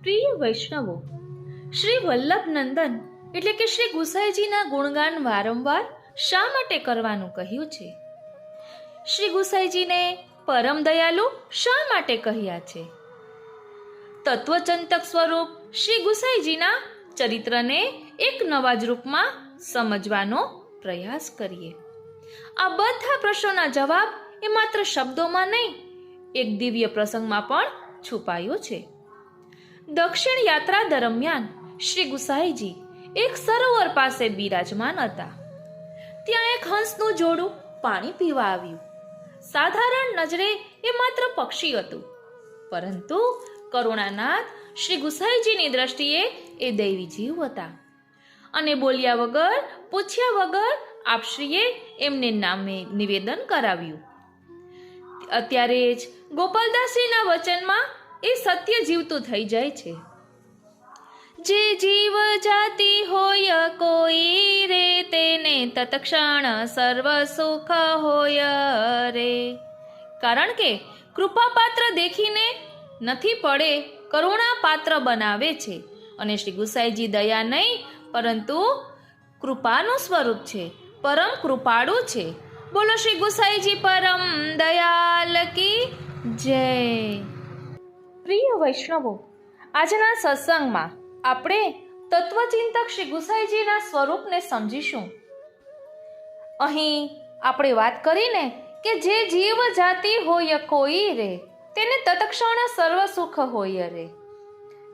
પ્રિય વૈષ્ણવો, શ્રી વલ્લભ નંદન એટલે કે શ્રી ગુસાઈજીના ગુણગાન વારંવાર શા માટે કરવાનું કહ્યું છે? શ્રી ગુસાઈજીને પરમ દયાલુ શા માટે કહ્યા છે? તત્વચંતક સ્વરૂપ શ્રી ગુસાઈજીના ચરિત્રને એક નવા જ રૂપમાં સમજવાનો પ્રયાસ કરીએ. આ બધા પ્રશ્નોના જવાબ એ માત્ર શબ્દોમાં નહીં, એક દિવ્ય પ્રસંગમાં પણ છુપાયો છે. દક્ષિણ યાત્રા દરમિયાન શ્રી ગુસાઈજી એક સરોવર પાસે બિરાજમાન હતા. ત્યાં એક હંસનું જોડું પાણી પીવા આવ્યું. સાધારણ નજરે એ માત્ર પક્ષી હતું, પરંતુ કરુણાનાથ શ્રી ગુસાઈજીની દ્રષ્ટિએ એ દૈવી જીવ હતા. અને બોલ્યા વગર, પૂછ્યા વગર આપશ્રીએ એમને નામે નિવેદન કરાવ્યું. અત્યારે જ ગોપાલદાસજીના વચનમાં એ સત્ય જીવતું થઈ જાય છે. જે જીવ જાતિ હોય કોઈ રે, તેને તત્ક્ષણ સર્વ સુખ હોય રે. કારણ કે કૃપાપાત્ર દેખીને નથી પડે, કરુણા પાત્ર બનાવે છે. અને શ્રી ગુસાઈજી દયા નહીં પરંતુ કૃપાનું સ્વરૂપ છે, પરમ કૃપાળુ છે. બોલો શ્રી ગુસાઈજી પરમ દયાલ કી જય. પ્રિય વૈષ્ણવો, આજના સત્સંગમાં આપણે તત્વચિંતક શ્રી ગુસાઈજીના સ્વરૂપને સમજીશું. અહીં આપણે વાત કરીને કે જે જીવ જાતિ હોય કોઈ રે, તેને તત્ક્ષણ સર્વ સુખ હોય રે.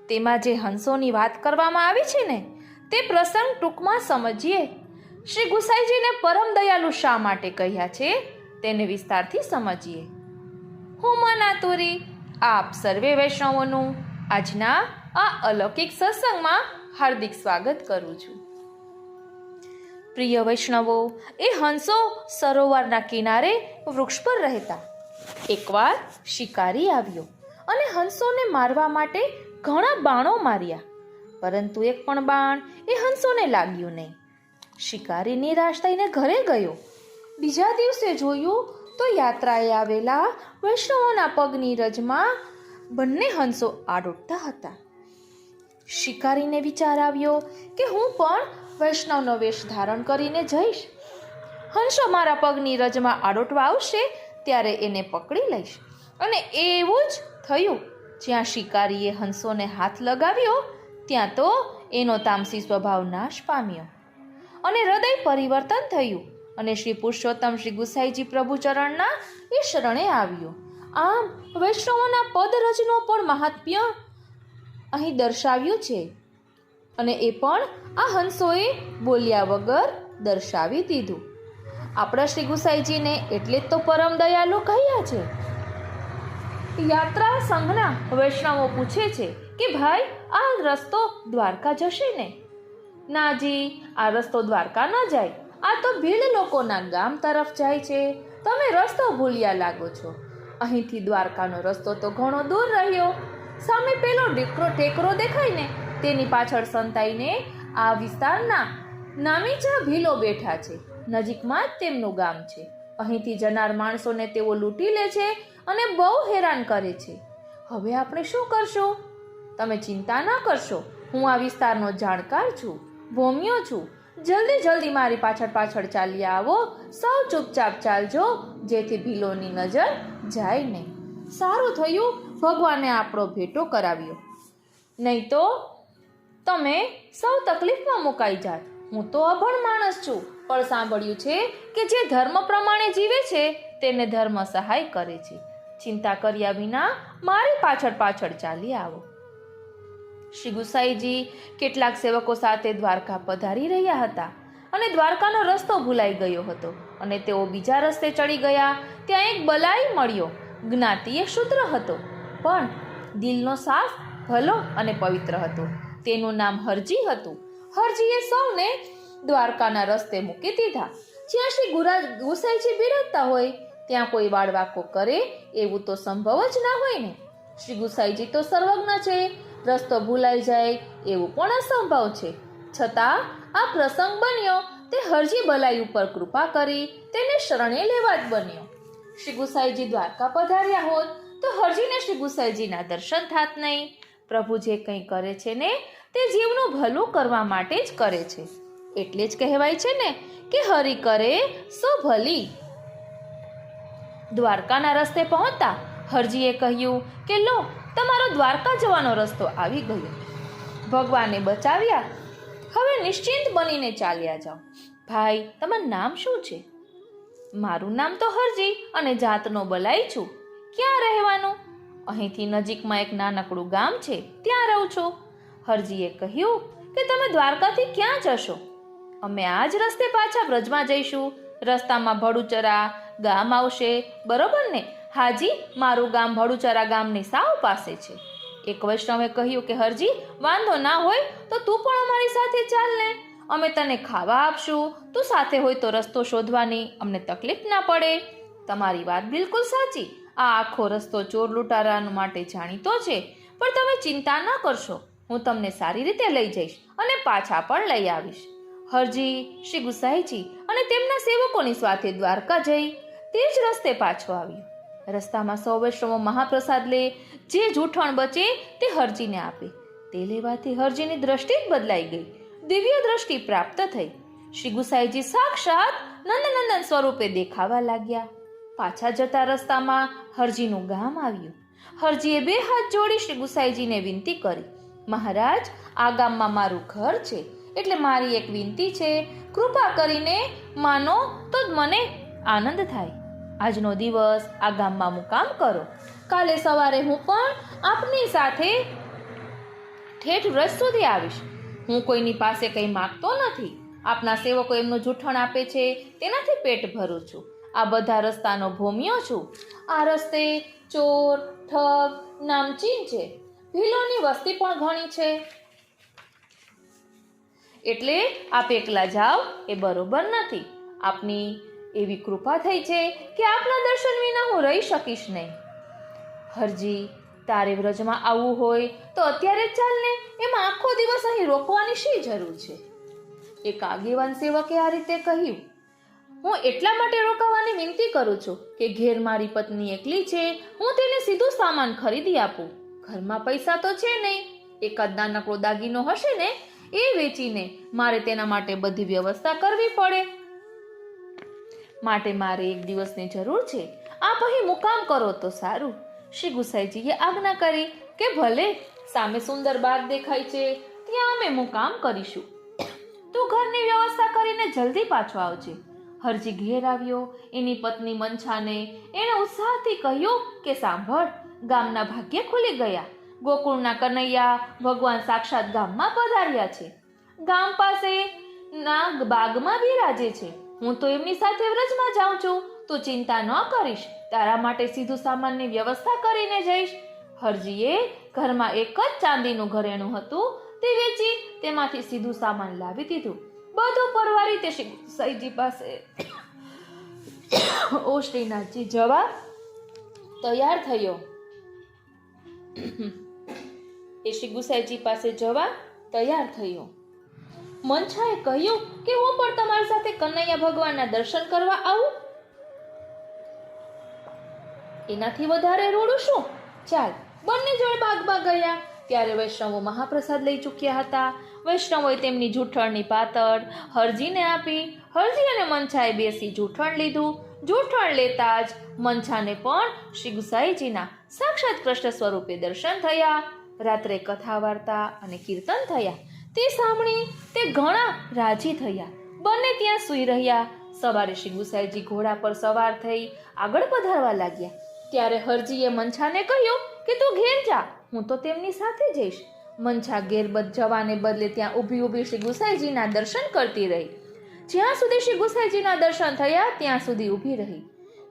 તેમાં જે હંસોની વાત કરવામાં આવી છે ને, તે પ્રસંગ ટૂંકમાં સમજીએ. શ્રી ગુસાઈજીને પરમ દયાલુ શા માટે કહ્યા છે તેને વિસ્તારથી સમજીએ. હું મનાતુરી આપ સર્વે વૈષ્ણવોનું આજના આ અલૌકિક સત્સંગમાં હાર્દિક સ્વાગત કરું છું. પ્રિય વૈષ્ણવો, એ હંસો સરોવરના કિનારે વૃક્ષ પર રહેતા. એકવાર શિકારી આવ્યો અને હંસોને મારવા માટે ઘણા બાણો માર્યા, પરંતુ એક પણ બાણ એ હંસોને લાગ્યું નહીં. શિકારી નિરાશ થઈને ઘરે ગયો. બીજા દિવસે જોયું તો યાત્રાએ આવેલા વૈષ્ણવોના પગની રજમાં બંને હંસો આડોટતા હતા. શિકારીને વિચાર આવ્યો કે હું પણ વૈષ્ણવનો વેશ ધારણ કરીને જઈશ. હંસો મારા પગની રજમાં આડોટવા આવશે ત્યારે એને પકડી લઈશ. અને એવું જ થયું. જ્યાં શિકારીએ હંસોને હાથ લગાવ્યો ત્યાં તો એનો તામસી સ્વભાવ નાશ પામ્યો અને હૃદય પરિવર્તન થયું અને શ્રી પુરુષોત્તમ શ્રી ગુસાઈજી પ્રભુ ચરણના એ શરણે આવ્યો. આમ વૈષ્ણવોના પદરજનો પણ મહાત્મ્ય અહીં દર્શાવ્યું છે અને એ પણ આ હંસોએ બોલ્યા વગર દર્શાવી દીધું. આપણા શ્રી ગુસાઈજીને એટલે જ તો પરમ દયાલુ કહ્યા છે. યાત્રા સંઘના વૈષ્ણવો પૂછે છે કે ભાઈ, આ રસ્તો દ્વારકા જશે ને? નાજી, આ રસ્તો દ્વારકા ન જાય, આ તો ભીડ લોકોના ગામ તરફ જાય છે. તમે રસ્તો ભૂલ્યા લાગો છો. અહીંથી દ્વારકાનો રસ્તો તો ઘણો દૂર રહ્યો. સામે પેલો ટેકરો દેખાય ને, તેની પાછળ સંતાઈને આ વિસ્તારના નામીચા ભીલો બેઠા છે. નજીકમાં જ તેમનું ગામ છે. અહીંથી જનાર માણસોને તેઓ લૂંટી લે છે અને બહુ હેરાન કરે છે. હવે આપણે શું કરશું? તમે ચિંતા ના કરશો, હું આ વિસ્તારનો જાણકાર છું, ભોમ્યો છું. જલ્દી મારી પાછળ ચાલી આવો. સૌ ચૂપચાપ ચાલજો, જેથી ભીલોની નજર જાય નહીં. સારું થયું ભગવાને આપણો ભેટો કરાવ્યો, નહીં તો તમે સૌ તકલીફમાં મુકાઈ જાત. હું તો અભણ માણસ છું, પણ સાંભળ્યું છે કે જે ધર્મ પ્રમાણે જીવે છે તેને ધર્મ સહાય કરે છે. ચિંતા કર્યા વિના મારી પાછળ ચાલી આવો. શ્રી ગુસાઈજી કેટલાક સેવકો સાથે દ્વારકા પધારી રહ્યા હતા અને દ્વારકાનો રસ્તો ભૂલાઈ ગયો હતો અને તેઓ બીજા રસ્તે ચડી ગયા. ત્યાં એક બલાઈ મળ્યો. જ્ઞાતિએ શૂદ્ર હતો, પણ દિલનો સાફ, ભલો અને પવિત્ર હતો. તેનું નામ હરજી હતું. હરજીએ સૌને દ્વારકાના રસ્તે મૂકી દીધા. જ્યાં શ્રી ગુસાઈજી બિરાજતા હોય ત્યાં કોઈ વાળવાકો કરે એવું તો સંભવ જ ના હોય ને. શ્રી ગુસાઈજી તો સર્વજ્ઞ છે, રસ્તો ભૂલાઈ જાય એવું પણ અસંભવ છે. છતાં આ પ્રસંગ બન્યો તે હરજી બલાઈ ઉપર કૃપા કરી તેને શરણે લેવા જ બન્યો. શ્રી ગુસાઈજી દ્વારકા પધાર્યા હોત તો હરજીને શ્રી ગુસાઈજીના દર્શન થાત નહીં. પ્રભુ જે કંઈ કરે છે ને તે જીવનું ભલું કરવા માટે જ કરે છે. એટલે જ કહેવાય છે ને કે હરિ કરે સો ભલી. દ્વારકાના રસ્તે પહોંચતા હરજીએ કહ્યું કે લો, તમારો દ્વારકા જવાનો રસ્તો આવી ગયો. ભગવાને બચાવ્યા. હવે નિશ્ચિંત બનીને ચાલ્યા જાઓ. ભાઈ, તમારું નામ શું છે? મારું નામ તો હરજી અને જાતનો બલાઈ છું. ક્યાં રહેવાનું? અહીંથી નજીકમાં એક નાનકડું ગામ છે, ત્યાં રહું છું. હરજીએ કહ્યું કે તમે દ્વારકાથી ક્યાં જશો? અમે આ જ રસ્તે પાછા બ્રજમાં જઈશું. રસ્તામાં ભડુચરા ગામ આવશે, બરોબર ને? હાજી, મારું ગામ ભડુચરા ગામની સાવ પાસે છે. એક વૈષ્ણવે કહ્યું કે હરજી, વાંધો ના હોય તો તું પણ અમારી સાથે ચાલ ને. અમે તને ખાવા આપશું. તું સાથે હોય તો રસ્તો શોધવાની અમને તકલીફ ના પડે. તમારી વાત બિલકુલ સાચી. આ આખો રસ્તો ચોર લૂંટારા માટે જાણીતો છે, પણ તમે ચિંતા ન કરશો. હું તમને સારી રીતે લઈ જઈશ અને પાછા પણ લઈ આવીશ. હરજી શ્રી ગુસાઈજી અને તેમના સેવકોની સાથે દ્વારકા જઈ તે જ રસ્તે પાછો આવ્યો. રસ્તામાં સૌ વૈષ્ણવો મહાપ્રસાદ લે. જે જૂઠણ બચે તે હરજીને આપે. તે લેવાથી હરજીની દ્રષ્ટિ જ બદલાઈ ગઈ. દિવ્ય દ્રષ્ટિ પ્રાપ્ત થઈ. શ્રી ગુસાઈજી સાક્ષાત નંદનંદન સ્વરૂપે દેખાવા લાગ્યા. પાછા જતા રસ્તામાં હરજીનું ગામ આવ્યું. હરજીએ બે હાથ જોડી શ્રી ગુસાઈજીને વિનંતી કરી, મહારાજ, આ ગામમાં મારું ઘર છે, એટલે મારી એક વિનંતી છે. કૃપા કરીને માનો તો જ મને આનંદ થાય. આજનો દિવસ આ ગામમાં મુકામ કરો. કાલે સવારે હું પણ આપની સાથે ઠેઠ વ્રજ સુધી આવીશ. હું કોઈની પાસે કંઈ માગતો નથી. આપના સેવકો એમનું જૂઠણ આપે છે, તેનાથી પેટ ભરું છું. આ બધા રસ્તાનો ભોમિયો છું. આ રસ્તે ચોર, ઠગ, નામચીન છે. ભીલોની વસ્તી પણ ઘણી છે. એટલે આપ એકલા જાઓ એ બરોબર નથી. આપની એવી કૃપા થઈ છે કે આપના દર્શન વિના હું રહી શકીશ નહીં. હરજી, તારે વ્રજમાં આવવું હોય તો અત્યારે જ ચાલ ને. એમાં આખો દિવસ અહીં રોકવાની શી જરૂર છે? એક આગેવાન સેવકે આ રીતે કહ્યું. હું એટલા માટે રોકાવાની વિનંતી કરું છું કે ઘેર મારી પત્ની એકલી છે. હું તેને સીધું સામાન ખરીદી આપું. ઘરમાં પૈસા તો છે નહીં. એકાદ નાનકડો દાગીનો હશે ને, એ વેચીને મારે તેના માટે બધી વ્યવસ્થા કરવી પડે. માટે મારે એક દિવસની જરૂર છે. આપ અહીં મુકામ કરો તો સારું. શ્રી ગુસાઈજીએ આજ્ઞા કરી કે ભલે, સામે સુંદર બાગ દેખાય છે, ત્યાં અમે મુકામ કરીશું. તું ઘરની વ્યવસ્થા કરીને જલ્દી પાછો આવજે. હરજી ઘેર આવ્યો. એની પત્ની મંછાને એણે ઉત્સાહથી કહ્યું કે સાંભળ, ગામના ભાગ્ય ખુલી ગયા. ગોકુળના કનૈયા ભગવાન સાક્ષાત ગામમાં પધાર્યા છે. ગામ પાસે ના બાગમાં બિરાજે છે. હું તો એમની સાથે વ્રજમાં જાઉં છું. તું ચિંતા ન કરીશ. તારા માટે સીધું સામાનની વ્યવસ્થા કરીને જઈશ. હરજીએ ઘરમાં એક જ ચાંદીનું ઘરેણું હતું, તે વેચી તેમાંથી સીધું સામાન લાવી દીધું. બધું પરવારી તે શ્રી ગુસાઈજી પાસે ઓ શ્રીનાથજી જવા તૈયાર થયો. એ શ્રી ગુસાઈજી પાસે જવા તૈયાર થયો. મંછાએ કહ્યું કે હું પણ તમારી સાથે કનૈયા ભગવાનના દર્શન કરવા આવું. એનાથી વધારે રોડું શું? ચાલ. બંને જોડે બાગમાં ગયા. ત્યારે વૈષ્ણવો મહાપ્રસાદ લઈ ચૂક્યા હતા. વૈષ્ણવોએ તેમની જૂઠણની પાતળ હરજીને આપી. હરજી અને મંછાએ બેસી જૂઠણ લીધું. જૂઠણ લેતા જ મંછાને પણ શ્રી ગુસાઈજીના સાક્ષાત કૃષ્ણ સ્વરૂપે દર્શન થયા. રાત્રે કથા વાર્તા અને કીર્તન થયા. તે સાંભળી તે ઘણા રાજી થયા. બંને ત્યાં સૂઈ રહ્યા. સવારે શ્રી ગુસાઈજી ઘોડા પર સવાર થઈ આગળ પધારવા લાગ્યા. ત્યારે હરજીએ મંછાને કહ્યું કે તું ઘેર જા, હું તો તેમની સાથે જઈશ. મંછા ઘેર જવાને બદલે ત્યાં ઊભી ઊભી શ્રી ગુસાઈજીના દર્શન કરતી રહી. જ્યાં સુધી શ્રી ગુસાઈજીના દર્શન થયા ત્યાં સુધી ઊભી રહી.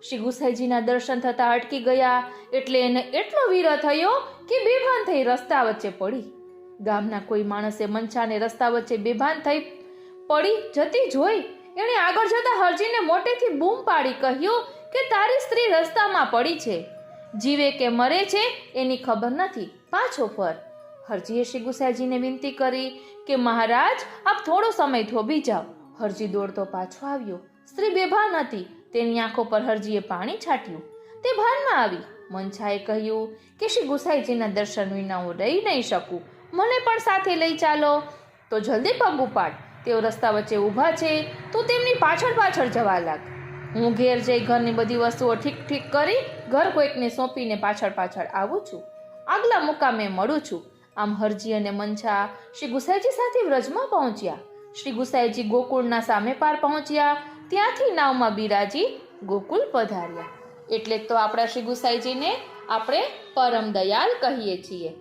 શ્રી ગુસાઈજીના દર્શન થતા અટકી ગયા એટલે એને એટલો વીરો થયો કે બેભાન થઈ રસ્તા વચ્ચે પડી. ગામના કોઈ માણસે મંછાને રસ્તા વચ્ચે બેભાન થઈ પડી જતી જોઈ એણે આગળ જતા હરજીને મોટેથી બૂમ પાડી કહ્યું કે તારી સ્ત્રી રસ્તામાં પડી છે. જીવે કે મરે છે એની ખબર નથી, પાછો ફર. હરજીએ શ્રી ગુસાઈજીને વિનંતી કરી કે મહારાજ, આપ થોડો સમય થોભી જાઓ. હરજી દોડતો પાછો આવ્યો. સ્ત્રી બેભાન હતી. તેની આંખો પર હરજીએ પાણી છાંટ્યું. તે ભાનમાં આવી. મનછાએ કહ્યું કે શ્રી ગુસાઈજીના દર્શન વિના હું રહી નહીં શકું, મને પણ સાથે લઈ ચાલો. તો જલ્દી પગ ઉપાડ, તેઓ રસ્તા વચ્ચે ઊભા છે, તું તેમની પાછળ પાછળ જવા લાગ. હું ઘેર જઈ ઘરની બધી વસ્તુઓ ઠીક કરી ઘર કોઈકને સોંપીને પાછળ પાછળ આવું છું, આગલા મુકામે મળું છું. આમ હરજી અને મનછા શ્રી ગુસાઈજી સાથે વ્રજમાં પહોંચ્યા. શ્રી ગુસાઈજી ગોકુળના સામે પાર પહોંચ્યા, ત્યાંથી નાવમાં બિરાજી ગોકુળ પધાર્યા. એટલે તો આપણા શ્રી ગુસાઈજીને આપણે પરમ દયાલ કહીએ છીએ.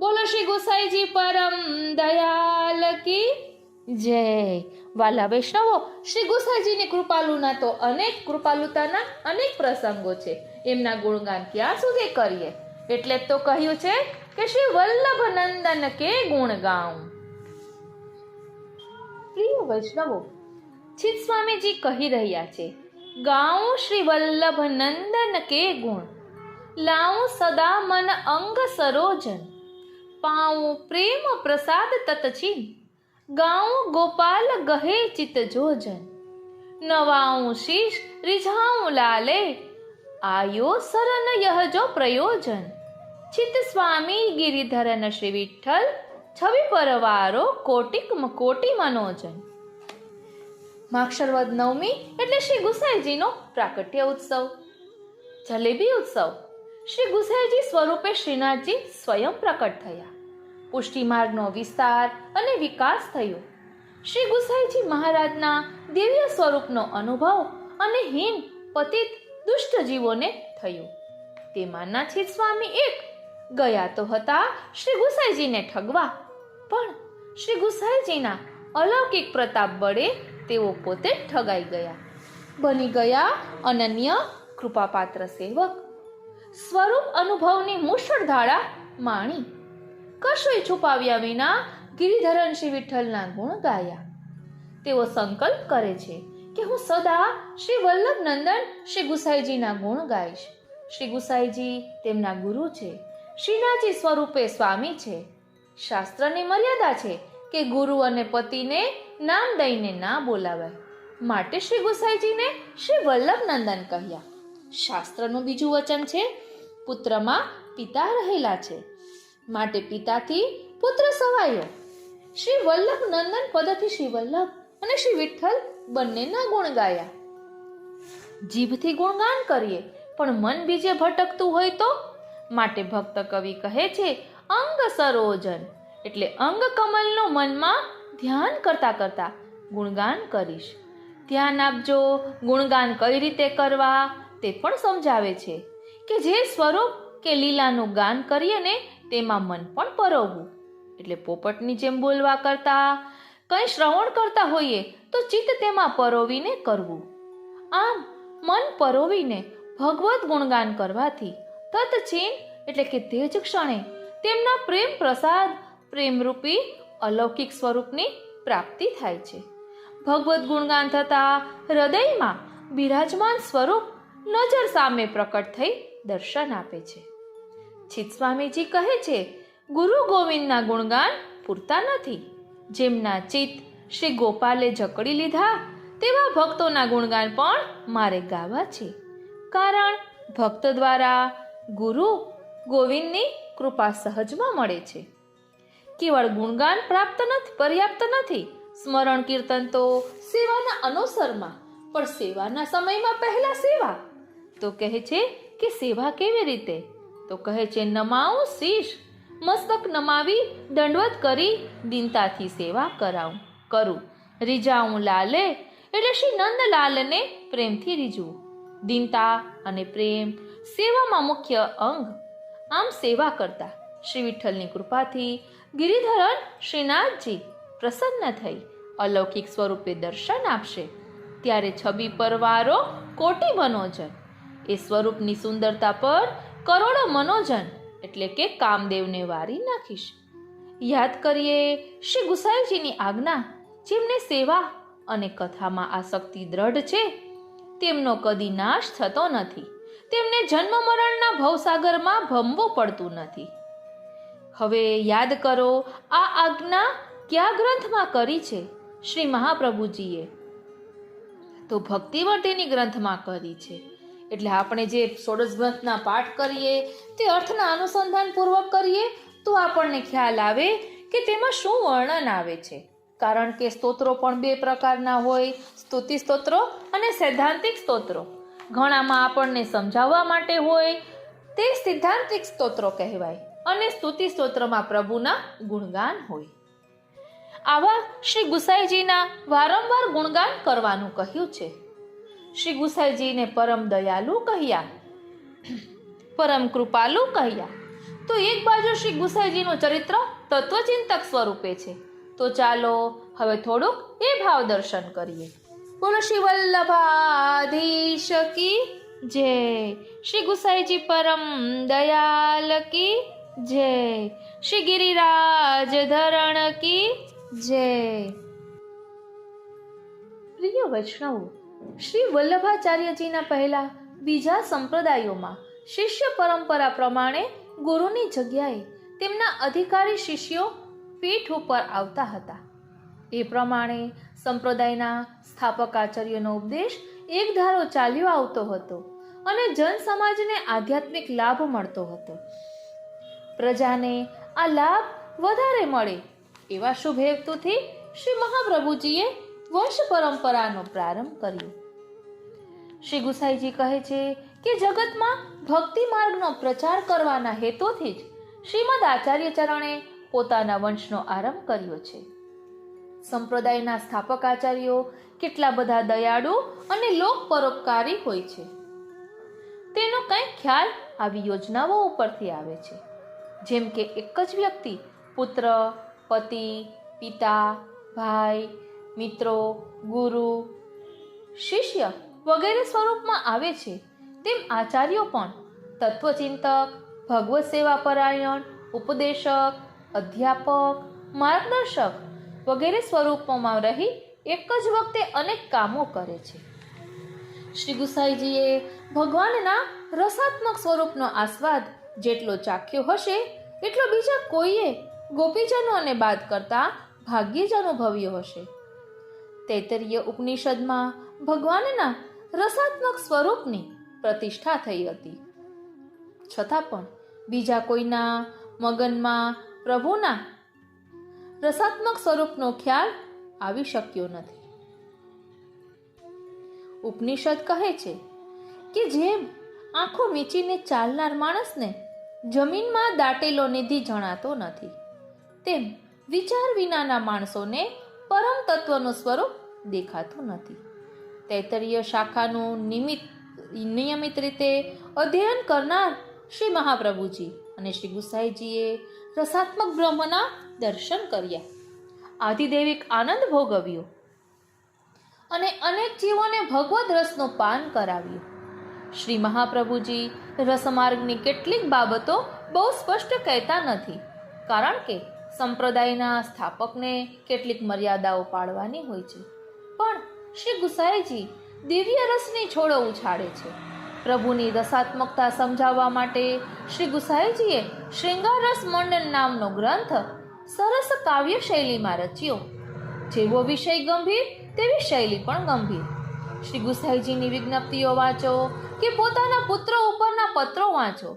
બોલો શ્રી ગુસાઈજી પરમ દયાલ કી જય. વાલા વૈષ્ણવો, શ્રી ગુસાઈજીની કૃપાલુતાના અનેક પ્રસંગો છે. એમના ગુણગાન ક્યાં સુધી કરીએ? એટલે જ તો કહ્યું છે કે શ્રી વલ્લભ નંદન કે ગુણ ગાઉં. પ્રિય વૈષ્ણવો, ચિત્ત સ્વામીજી કહી રહ્યા છે, ગાઉં શ્રી વલ્લભ નંદન કે ગુણ, લાઉં સદા મન અંગ સરોજન, પાઉં પ્રેમ પ્રસાદ તતચીન, ગાઉં ગોપાલ ગહે ચિત જોજન, નવાઉં શીશ રીઝાઉં લાલે, આયો સરન યહ જો પ્રયોજન. ચિત્ત સ્વામી ગિરિધરન શ્રી વિઠ્ઠલ, છવિ પરવારો કોટી મનોજન. માક્ષર વદ નવમી એટલે શ્રી ગુસાઈજીનો પ્રાકટ્ય ઉત્સવ, જલેબી ઉત્સવ. શ્રી ગુસાઈજી સ્વરૂપે શ્રીનાથજી સ્વયં પ્રકટ થયા. પુષ્ટિ માર્ગનો વિસ્તાર અને વિકાસ થયો. શ્રી ગુસાઈજી મહારાજના દિવ્ય સ્વરૂપનો અનુભવ અને હીન પતિત દુષ્ટ જીવોને થયો. તેમાંના ચિત્ત સ્વામી એક ગયા તો હતા શ્રી ગુસાઈજીને ઠગવા, પણ શ્રી ગુસાઈજીના અલૌકિક પ્રતાપ બળે તેઓ પોતે ઠગાઈ ગયા, બની ગયા અનન્ય કૃપાપાત્ર સેવક. સ્વરૂપ અનુભવની મુશળધારા માણી, કશુંય છુપાવ્યા વિના ગિરિધરન શ્રી વિઠ્ઠલના ગુણ ગાયા. તેઓ સંકલ્પ કરે છે કે હું સદા શ્રી વલ્લભ નંદન શ્રી ગુસાઈજીના ગુણ ગાઈશ. શ્રી ગુસાઈજી તેમના ગુરુ છે, શ્રીનાથજી સ્વરૂપે સ્વામી છે. શાસ્ત્રની મર્યાદા છે કે ગુરુ અને પતિને નામ દઈને ના બોલાવાય, માટે શ્રી ગુસાઈજીને શ્રી વલ્લભ નંદન કહ્યા. શાસ્ત્રનું બીજું વચન છે, પુત્રમાં પિતા રહેલા છે, માટે પિતાથી પુત્ર સવાયો. શ્રી વલ્લભ નંદન પદથી શ્રી વલ્લભ અને શ્રી વિઠ્ઠલ બંનેના ગુણ ગાયા. જીભથી ગુણગાન કરીએ પણ મન બીજે ભટકતું હોય તો, માટે ભક્ત કવિ કહે છે અંગ સરોજન, એટલે અંગ કમલનું મનમાં ધ્યાન કરતા કરતા ગુણગાન કરીશ. ધ્યાન આપજો, ગુણગાન કઈ રીતે કરવા તે પણ સમજાવે છે કે જે સ્વરૂપ કે લીલાનું ગાન કરીએ ને તેમાં મન પણ પરોવવું. એટલે પોપટની જેમ બોલવા કરતા કંઈ શ્રવણ કરતા હોઈએ તો ચિત્ત તેમાં પરોવીને કરવું. આમ મન પરોવીને ભગવત ગુણગાન કરવાથી તત્ચીન એટલે કે તે જ ક્ષણે તેમના પ્રેમ પ્રસાદ પ્રેમરૂપી અલૌકિક સ્વરૂપની પ્રાપ્તિ થાય છે. ભગવત ગુણગાન થતા હૃદયમાં બિરાજમાન સ્વરૂપ નજર સામે પ્રકટ થઈ દર્શન આપે છે. ચિત્ત સ્વામીજી કહે છે, ગુરુ ગોવિંદના ગુણગાન પૂરતા નથી. જેમના ચિત્ત શ્રી ગોપાલે જકડી લીધા તેવા ભક્તોના ગુણગાન પણ મારે ગાવા છે. કારણ ભક્ત દ્વારા ગુરુ ગોવિંદની કૃપા સહજમાં મળે છે. કેવળ ગુણગાન પર્યાપ્ત નથી. સ્મરણ કીર્તન તો સેવાના અનુસરમાં, પણ સેવાના સમયમાં પહેલા સેવા. તો કહે છે કે સેવા કેવી રીતે? તો કહે છે, નમાઉં શીશ, મસ્તક નમાવી દંડવત કરી દીનતાથી સેવા કરું. રીઝાઉં લાલે એટલે શ્રી નંદલાલને પ્રેમથી રીઝવું. દીનતા અને પ્રેમ સેવામાં મુખ્ય અંગ. આમ સેવા કરતા શ્રી વિઠ્ઠલની કૃપાથી ગિરિધરન શ્રીનાથજી પ્રસન્ન થઈ અલૌકિક સ્વરૂપે દર્શન આપશે. ત્યારે છબી પરવારો કોટી મનોજન, એ સ્વરૂપની સુંદરતા પર કરોડો મનોજન એટલે કે કામદેવને વારી નાખીશ. યાદ કરીએ શ્રી ગુસાઈજીની આજ્ઞા. જેમને સેવા અને કથામાં આસક્તિ દ્રઢ છે તેમનો કદી નાશ થતો નથી. તેમને જન્મ મરણના ભવસાગરમાં ભમવું પડતું નથી. હવે યાદ કરો, આ આજ્ઞા કયા ગ્રંથમાં કરી છે? શ્રી મહાપ્રભુજીએ તો ભક્તિવર્ધિની ગ્રંથમાં કરી છે. એટલે આપણે જે ષોડશ ગ્રંથના પાઠ કરીએ તે અર્થના અનુસંધાનપૂર્વક કરીએ તો આપણને ખ્યાલ આવે કે તેમાં શું વર્ણન આવે છે. કારણ કે સ્તોત્રો પણ બે પ્રકારના હોય, સ્તુતિ સ્તોત્રો અને સૈદ્ધાંતિક સ્તોત્રો. ઘણામાં આપણને સમજાવવા માટે હોય તે સિદ્ધાંતિક સ્તોત્રો કહેવાય અને સ્તુતિ સ્તોત્રમાં પ્રભુના ગુણગાન હોય. આવા શ્રી ગુસાઈજીના વારંવાર ગુણગાન કરવાનું કહ્યું છે. શ્રી ગુસાઈજીને પરમ દયાલુ કહ્યા, પરમ કૃપાલુ કહ્યા. તો એક બાજુ શ્રી ગુસાઈજીનું ચરિત્ર તત્વચિંતક સ્વરૂપે છે, તો ચાલો હવે થોડુંક એ ભાવ દર્શન કરીએ. બોલો શ્રી વલ્લભાધીશ કી જય, શ્રી ગુસાઈજી પરમ દયાલ કી જય, શ્રી ગિરિરાજ ધરણ કી જય. પ્રિય વૈષ્ણવો, શ્રી વલ્લભાચાર્યજીના પહેલા બીજા સંપ્રદાયોમાં શિષ્ય પરંપરા પ્રમાણે ગુરુની જગ્યાએ તેમના અધિકારી શિષ્યો પીઠ ઉપર આવતા હતા. એ પ્રમાણે સંપ્રદાયના સ્થાપક આચાર્યનો ઉપદેશ એક ધારો ચાલ્યો આવતો હતો અને જન સમાજને આધ્યાત્મિક લાભ મળતો હતો. પ્રજાને આ લાભ વધારે મળે એવા શુભ હેતુથી શ્રી મહાપ્રભુજીએ વંશ પરંપરાનો પ્રારંભ કર્યો. શ્રી ગુસાઈજી કહે છે કે જગતમાં ભક્તિ માર્ગનો પ્રચાર કરવાના હેતુથી જ શ્રીમદ આચાર્ય ચરણે પોતાના વંશનો આરંભ કર્યો છે. સંપ્રદાયના સ્થાપક આચાર્યો કેટલા બધા દયાળુ અને લોક પરોપકારી હોય છે તેનો કંઈક ખ્યાલ આવી યોજનાઓ ઉપરથી આવે છે. જેમ કે એક જ વ્યક્તિ પુત્ર, પતિ, પિતા, ભાઈ, મિત્રો, ગુરુ, શિષ્ય વગેરે સ્વરૂપમાં આવે છે, તેમ આચાર્યો પણ તત્વચિંતક, ભગવત સેવા પરાયણ, ઉપદેશક, અધ્યાપક, માર્ગદર્શક વગેરે સ્વરૂપોમાં રહી એક જ વખતે અનેક કામો કરે છે. શ્રી ગુસાઈજીએ ભગવાનના રસાત્મક સ્વરૂપનો આસ્વાદ જેટલો ચાખ્યો હશે એટલો બીજા કોઈએ ગોપીજનોને બાદ કરતા ભાગ્યે જ અનુભવ્યો હશે. તૈત્તરીય ઉપનિષદમાં ભગવાનના રસાત્મક સ્વરૂપની પ્રતિષ્ઠા થઈ હતી, છતાં પણ બીજા કોઈના મગનમાં પ્રભુના રસાત્મક સ્વરૂપનો ખ્યાલ આવી શક્યો નથી. ઉપનિષદ કહે છે કે જેમ આંખો મીચીને ચાલનાર માણસને જમીનમાં દાટેલો નિધિ જણાતો નથી, તેમ વિચાર વિનાના માણસોને પરમ તત્વનું સ્વરૂપ દેખાતું નથી. તૈત્તરીય શાખાનું નિયમિત રીતે અધ્યયન કરનાર શ્રી મહાપ્રભુજી અને શ્રી ગુસાઈજીએ રસાત્મક બ્રહ્મના દર્શન કર્યા, આધિદૈવિક આનંદ ભોગવ્યો અને અનેક જીવોને ભગવદ રસનું પાન કરાવ્યું. શ્રી મહાપ્રભુજી રસમાર્ગની કેટલીક બાબતો બહુ સ્પષ્ટ કહેતા નથી, કારણ કે સંપ્રદાયના સ્થાપકને કેટલીક મર્યાદાઓ પાળવાની હોય છે. પણ શ્રી ગુસાઈજી દિવ્ય રસની છોડો ઉછાળે છે. પ્રભુની રસાત્મકતા સમજાવવા માટે શ્રી ગુસાઈજીએ શ્રૃંગાર રસ મંડન નામનો ગ્રંથ સરસ કાવ્ય શૈલીમાં રચ્યો. જેવો વિષય ગંભીર તેવી શૈલી પણ ગંભીર. શ્રી ગુસાઈજીની વિજ્ઞપ્તિઓ વાંચો કે પોતાના પુત્રો ઉપરના પત્રો વાંચો,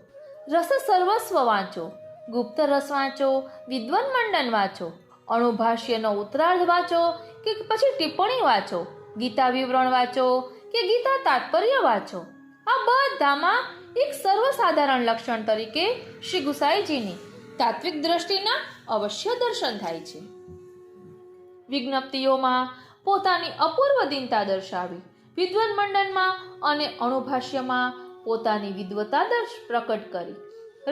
રસ સર્વસ્વ વાંચો, ગુપ્ત રસ વાંચો, વિદ્વન મંડન વાંચો, અણુભાષ્યનો ઉત્તરાર્ધ વાંચો કે પછી ટિપ્પણી વાંચો, ગીતા વિવરણ વાંચો કે ગીતા તાત્પર્ય વાંચો, આ બધામાં એક સર્વસાધારણ લક્ષણ તરીકે શ્રી ગુસાઈજીની તાત્વિક દ્રષ્ટિના અવશ્ય દર્શન થાય છે. વિજ્ઞપ્તિઓમાં પોતાની અપૂર્વ દીનતા દર્શાવી, વિદ્વન મંડનમાં અને અણુભાષ્યમાં પોતાની વિદ્વતા પ્રકટ કરી,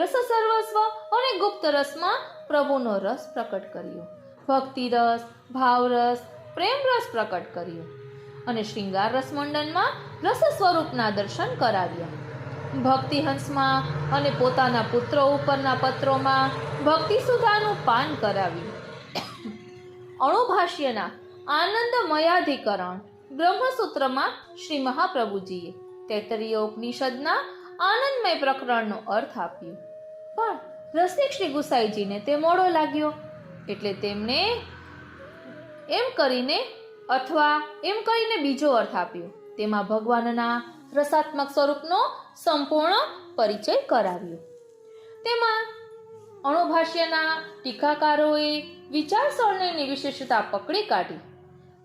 રસ સર્વસ્વ અને ગુપ્ત રસમાં પ્રભુનો રસ પ્રકટ કર્યો, ભક્તિ રસ, ભાવરસ, પ્રેમ રસ પ્રકટ કર્યો અને શ્રૃંગાર રસ મંડનમાં રસ સ્વરૂપના દર્શન કરાવ્યા. ભક્તિહંસમાં અને પોતાના પુત્રો ઉપરના પત્રોમાં ભક્તિ સુધાનું પાન કરાવ્યું. અણુભાષ્યના આનંદમયાધિકરણ બ્રહ્મસૂત્રમાં શ્રી મહાપ્રભુજીએ તૈત્તરીય ઉપનિષદના આનંદમય પ્રકરણનો અર્થ આપ્યો. પણ રસિક શ્રી ગુસાઈજીને તે મોડો લાગ્યો, એટલે તેમણે એમ કરીને બીજો અર્થ આપ્યો. તેમાં ભગવાનના રસાત્મક સ્વરૂપનો સંપૂર્ણ પરિચય કરાવ્યો. તેમાં અણુભાષ્યના ટીકાકારોએ વિચારસરણીની વિશેષતા પકડી કાઢી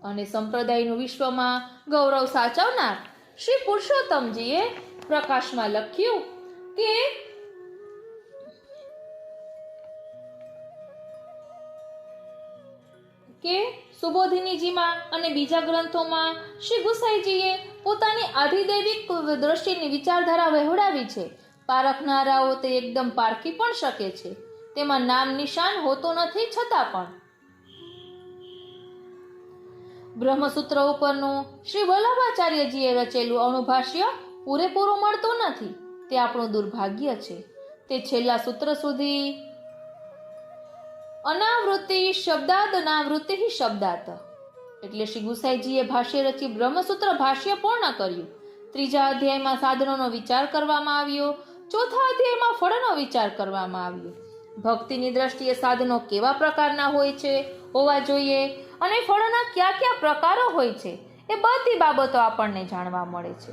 અને સંપ્રદાયનું વિશ્વમાં ગૌરવ સાચવનાર શ્રી પુરુષોત્તમજીએ પ્રકાશમાં લખ્યું કે સુબોધિનીજીમાં અને બીજા ગ્રંથોમાં શ્રી ગુસાઈજીએ પોતાની આધિદૈવિક દ્રષ્ટિની વિચારધારા વહેવડાવી છે. પારખનારાઓ તે એકદમ પારખી પણ શકે છે. તેમાં નામ નિશાન હોતો નથી, છતાં પણ બ્રહ્મસૂત્ર ઉપરનું શ્રી વલ્લભાચાર્યજીએ રચેલું અણુભાષ્ય પૂરેપૂરું મળતું નથી. તે આપણું દુર્ભાગ્ય છે. તે છેલ્લા સૂત્ર સુધી અનાવૃત્તિ શબ્દાત અનાવૃત્તિ શબ્દાત એટલે શ્રી ગુસાઈજીએ ભાષ્ય રચી બ્રહ્મસૂત્ર ભાષ્ય પૂર્ણ કર્યું. ત્રીજા અધ્યાયમાં સાધનોનો વિચાર કરવામાં આવ્યો. ચોથા અધ્યાયમાં ફળનો વિચાર કરવામાં આવ્યો. ભક્તિની દ્રષ્ટિએ સાધનો કેવા પ્રકારના હોવા જોઈએ અને ફળના કયા પ્રકારો હોય છે એ બધી બાબતો આપણને જાણવા મળે છે.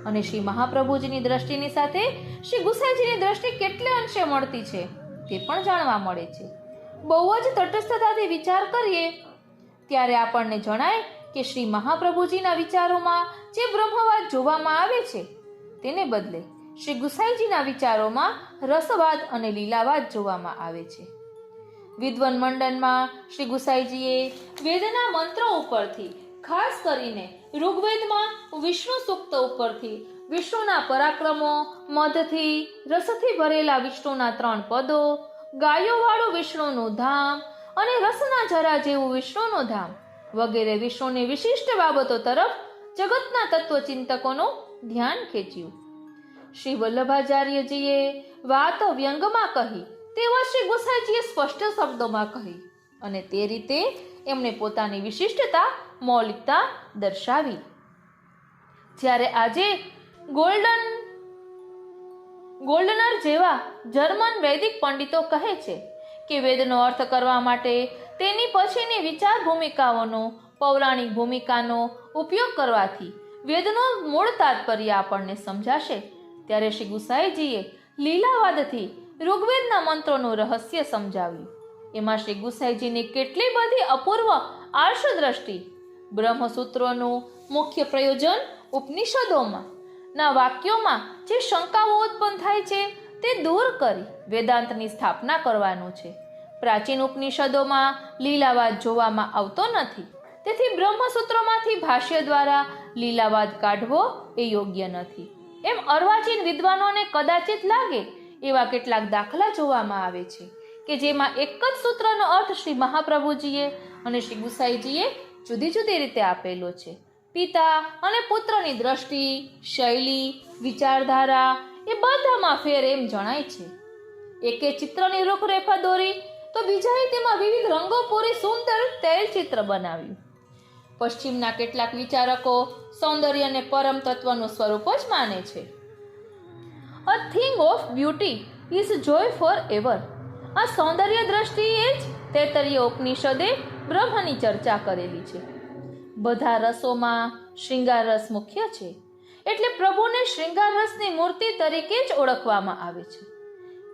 અને શ્રી મહાપ્રભુજીની દ્રષ્ટિની સાથે શ્રી ગુસાઈજીની દ્રષ્ટિ કેટલે અંશે મળતી છે તે પણ જાણવા મળે છે. બહુ જ તટસ્થતાથી વિચાર કરીએ ત્યારે આપણને જણાય કે શ્રી મહાપ્રભુજીના વિચારોમાં જે બ્રહ્મવાદ જોવામાં આવે છે તેને બદલે શ્રી ગુસાઈજીના વિચારોમાં રસવાદ અને લીલાવાદ જોવામાં આવે છે. વિદ્વન મંડનમાં શ્રી ગુસાઈજીએ વેદના મંત્રો ઉપરથી, ખાસ કરીને ઋગ્વેદમાં વિષ્ણુ સૂક્ત ઉપરથી વિષ્ણુના પરાક્રમો, મધથી રસથી ભરેલા વિષ્ણુના 3 પદો, ગાયોવાળું વિષ્ણુનું ધામ અને રસના જરા જેવું વિષ્ણુનું ધામ વગેરે વિષ્ણુની વિશિષ્ટ બાબતો તરફ જગતના તત્વચિંતકોનું ધ્યાન ખેંચ્યું. શ્રી વલ્લભાચાર્યજીએ વાત વ્યંગમાં કહી તેવા શ્રી ગુસાઈજીએ સ્પષ્ટ શબ્દોમાં કહી અને તે રીતે એમણે પોતાની વિશિષ્ટતા, મૌલિકતા દર્શાવી. જ્યારે આજે ગોલ્ડનર જેવા જર્મન વૈદિક પંડિતો કહે છે કે વેદનો અર્થ કરવા માટે તેની પછીની વિચાર ભૂમિકાઓનો, પૌરાણિક ભૂમિકાનો ઉપયોગ કરવાથી વેદનું મૂળ તાત્પર્ય આપણને સમજાશે, ત્યારે શ્રી ગુસાઈજીએ લીલાવાદથી ઋગ્વેદના મંત્રોનું રહસ્ય સમજાવ્યું. એમાં શ્રી ગુસાઈજીની કેટલી બધી અપૂર્વ આર્ષદ્રષ્ટિ, બ્રહ્મસૂત્રોનું મુખ્ય પ્રયોજન ઉપનિષદોમાં ના વાક્યોમાં જે શંકાઓ ઉત્પન્ન થાય છે તે દૂર કરી વેદાંતની સ્થાપના કરવાનું છે. પ્રાચીન ઉપનિષદોમાં લીલાવાદ જોવામાં આવતો નથી, તેથી બ્રહ્મસૂત્રોમાંથી ભાષ્ય દ્વારા લીલાવાદ કાઢવો એ યોગ્ય નથી. એમ અર્વાચીન વિદ્વાનોને કદાચિત લાગે એવા કેટલાક દાખલા જોવામાં આવે છે કે જેમાં એક જ સૂત્રનો અર્થ શ્રી મહાપ્રભુજીએ અને શ્રી ગુસાઈજીએ જુદી જુદી રીતે આપેલો છે. પિતા અને પુત્રની દ્રષ્ટિ, શૈલી, વિચારધારા એ બધામાં ફેર એમ જણાય છે. એકે ચિત્રની રૂપરેખા દોરી તો બીજાએ તેમાં વિવિધ રંગો પૂરી સુંદર તૈલચિત્ર બનાવ્યું. પશ્ચિમના કેટલાક વિચારકો સૌંદર્યને પરમ તત્વનું સ્વરૂપ જ માને છે. A thing of beauty is joy for ever. આ સૌંદર્ય દ્રષ્ટિએ જ તૈત્તરીય ઉપનિષદે બ્રહ્મની ચર્ચા કરેલી છે. બધા રસોમાં શૃંગાર રસ મુખ્ય છે, એટલે પ્રભુને શૃંગાર રસની મૂર્તિ તરીકે જ ઓળખવામાં આવે છે.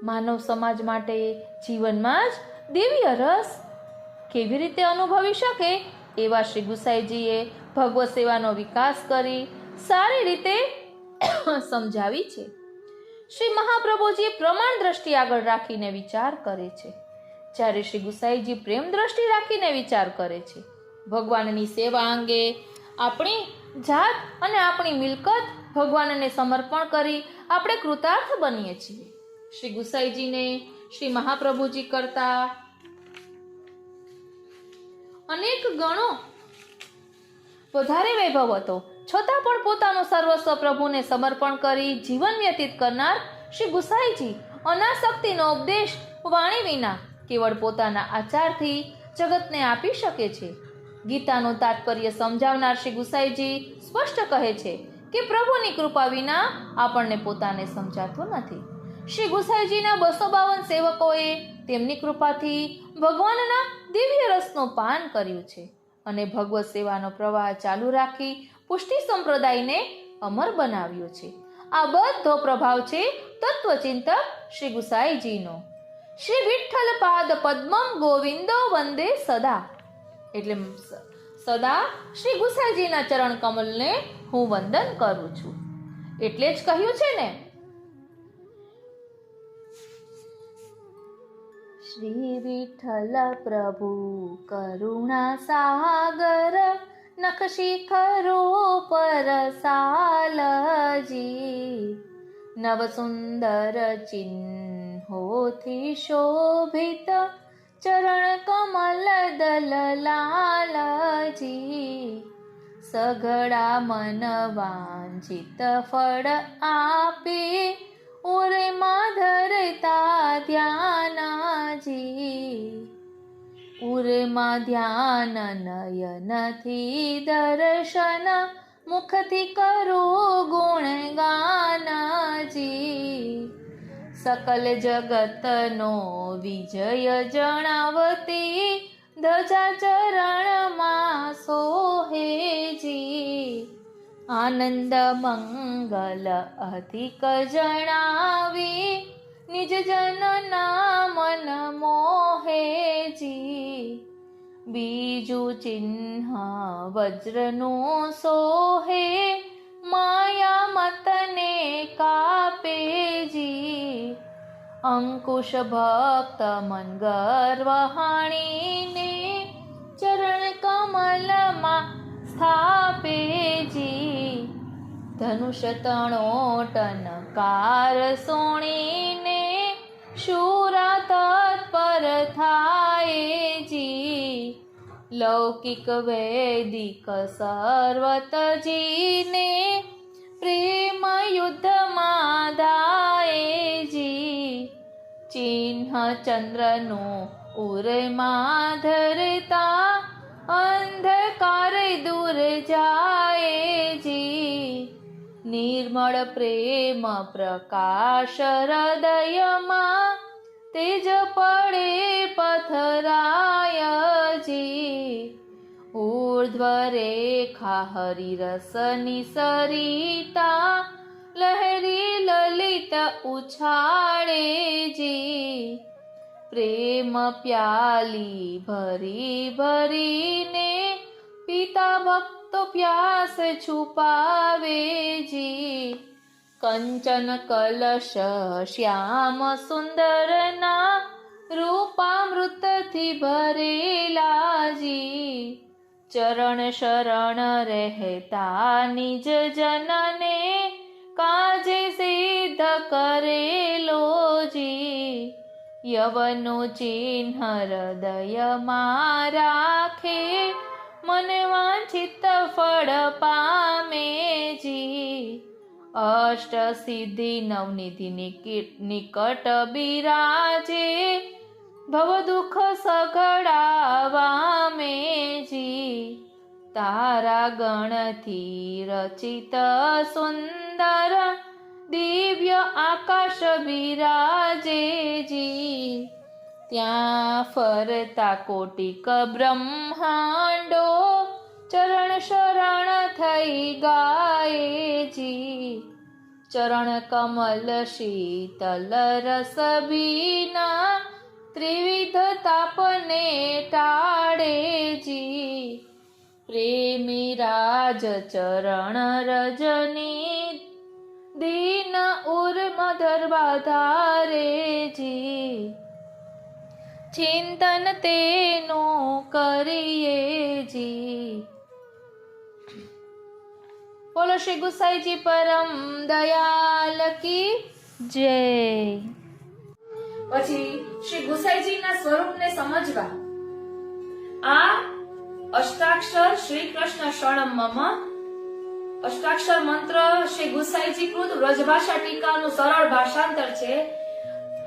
માનવ સમાજ માટે જીવનમાં જ દિવ્ય રસ કેવી રીતે અનુભવી શકે એવા શ્રી ગુસાઈજીએ ભગવત સેવાનો વિકાસ કરી સારી રીતે સમજાવી છે. શ્રી મહાપ્રભુજી પ્રમાણ દ્રષ્ટિ આગળ રાખીને વિચાર કરે છે, જ્યારે શ્રી ગુસાઈજી પ્રેમ દ્રષ્ટિ રાખીને વિચાર કરે છે. ભગવાનની સેવા અંગે આપણી જાત અને આપણી મિલકત ભગવાનને સમર્પણ કરી આપણે કૃતાર્થ બનીએ છીએ. શ્રી ગુસાઈજીને શ્રી મહાપ્રભુજી કરતા અનેક ગણો વધારે વૈભવ હતો, છતાં પણ પોતાનું સર્વસ્વ પ્રભુને સમર્પણ કરી જીવન વ્યતીત કરનાર શ્રી ગુસાઈજી અનાસક્તિનો ઉપદેશ વાણી વિના કેવળ પોતાના આચારથી જગતને આપી શકે છે. ગીતાનું તાત્પર્ય સમજાવનાર શ્રી ગુસાઈજી સ્પષ્ટ કહે છે કે પ્રભુની કૃપા વિના આપણને પોતાને સમજાતું નથી. શ્રી ગુસાઈજીના 252 સેવકોએ તેમની કૃપાથી ભગવાનના દિવ્ય રસનું પાન કર્યું છે અને ભગવત સેવાનો પ્રવાહ ચાલુ રાખી પુષ્ટિ સંપ્રદાયને અમર બનાવ્યો છે. આ બધો પ્રભાવ છે તત્વચિંતક શ્રી ગુસાઈજીનો. શ્રી વિઠ્ઠલ પાદ પદ્મમ ગોવિંદો વંદે સદા. એટલે સદા શ્રી ગુસાઈજીના ચરણ કમલને હું વંદન કરું છું. એટલે જ કહ્યું છે ને, શ્રી વિઠ્ઠલ પ્રભુ કરુણા સાગર નખ શિખરો પર સાલજી. નવ સુંદર ચિહ્નોથી શોભિત ચરણ કમલ દલલાલજી. સઘળા મન વાંછિત ફળ આપે ઉરે ધરતા ધ્યાનજી. ઉરમાં ધ્યાન નયનથી દર્શન મુખથી કરો ગુણગાનજી. સકલ જગતનો વિજય જણાવતી ધજા ચરણમાં સોહેજી. આનંદ મંગલ અધિક જણાવી નિજ જનના મન મોહેજી. બીજું ચિહ્ન વજ્રનું સોહે માયા મતને કાપેજી. અંકુશ ભક્ત મન ગર્વ હાણીને ચરણ કમલમાં સ્થાપેજી. ધનુષ તણોટનકાર સોણીને શૂરા તત્પર થાયજી. લૌકિક વૈદિક સર્વતજીને પ્રેમ યુદ્ધમાં દાયેજી. ચિહ્ન ચંદ્રનું ઉરમાં ધરતા અંધકાર દૂર જાયેજી. નિર્મળ પ્રેમ પ્રકાશ હૃદયમાં તેજ પડે પથરાયજી. ઊર્ધ્વ રેખા હરિરસની સરિતા લહેરી લલિત ઉછાળેજી. પ્રેમ પ્યાલી ભરી ભરીને પિતા ભક્તો પ્યાસ છુપાવેજી. કંચન કલશ શ્યામ સુંદરના રૂપામૃતથી ભરેલાજી. ચરણ શરણ રહેતા નિજ જનને કાજે સિદ્ધ કરેલોજી. યવનું ચિહ્ન હૃદયમાં રાખે મન વાંછિત ફળ પામેજી. અષ્ટ સિદ્ધિ નવનિધિ નિકટ બિરાજે ભવ દુઃખ સઘળાવામેજી. તારા ગણથી રચિત સુંદર દિવ્ય આકાશ બિરાજેજી. ત્યાં ફરતા કોટિક બ્રહ્માંડો ચરણ શરણ થઈ ગાયેજી. ચરણ કમલ શીતલ રસ બીના ત્રિવિધ તાપને ટાળેજી. પ્રેમી રાજ ચરણ રજની દીન ઉર્મ ધરવા ધારેજી. ચિંતન તેનું કરીએજી. બોલો શ્રી ગુસાઈજી પરમ દયાલ કી જય. પછી શ્રી ગુસાઈજીના સ્વરૂપને સમજવા આ અષ્ટાક્ષર શ્રી કૃષ્ણ શરણમ મમ અષ્ટાક્ષર મંત્ર શ્રી ગુસાઈજી કૃત વ્રજભાષા ટીકાનું સરળ ભાષાંતર છે.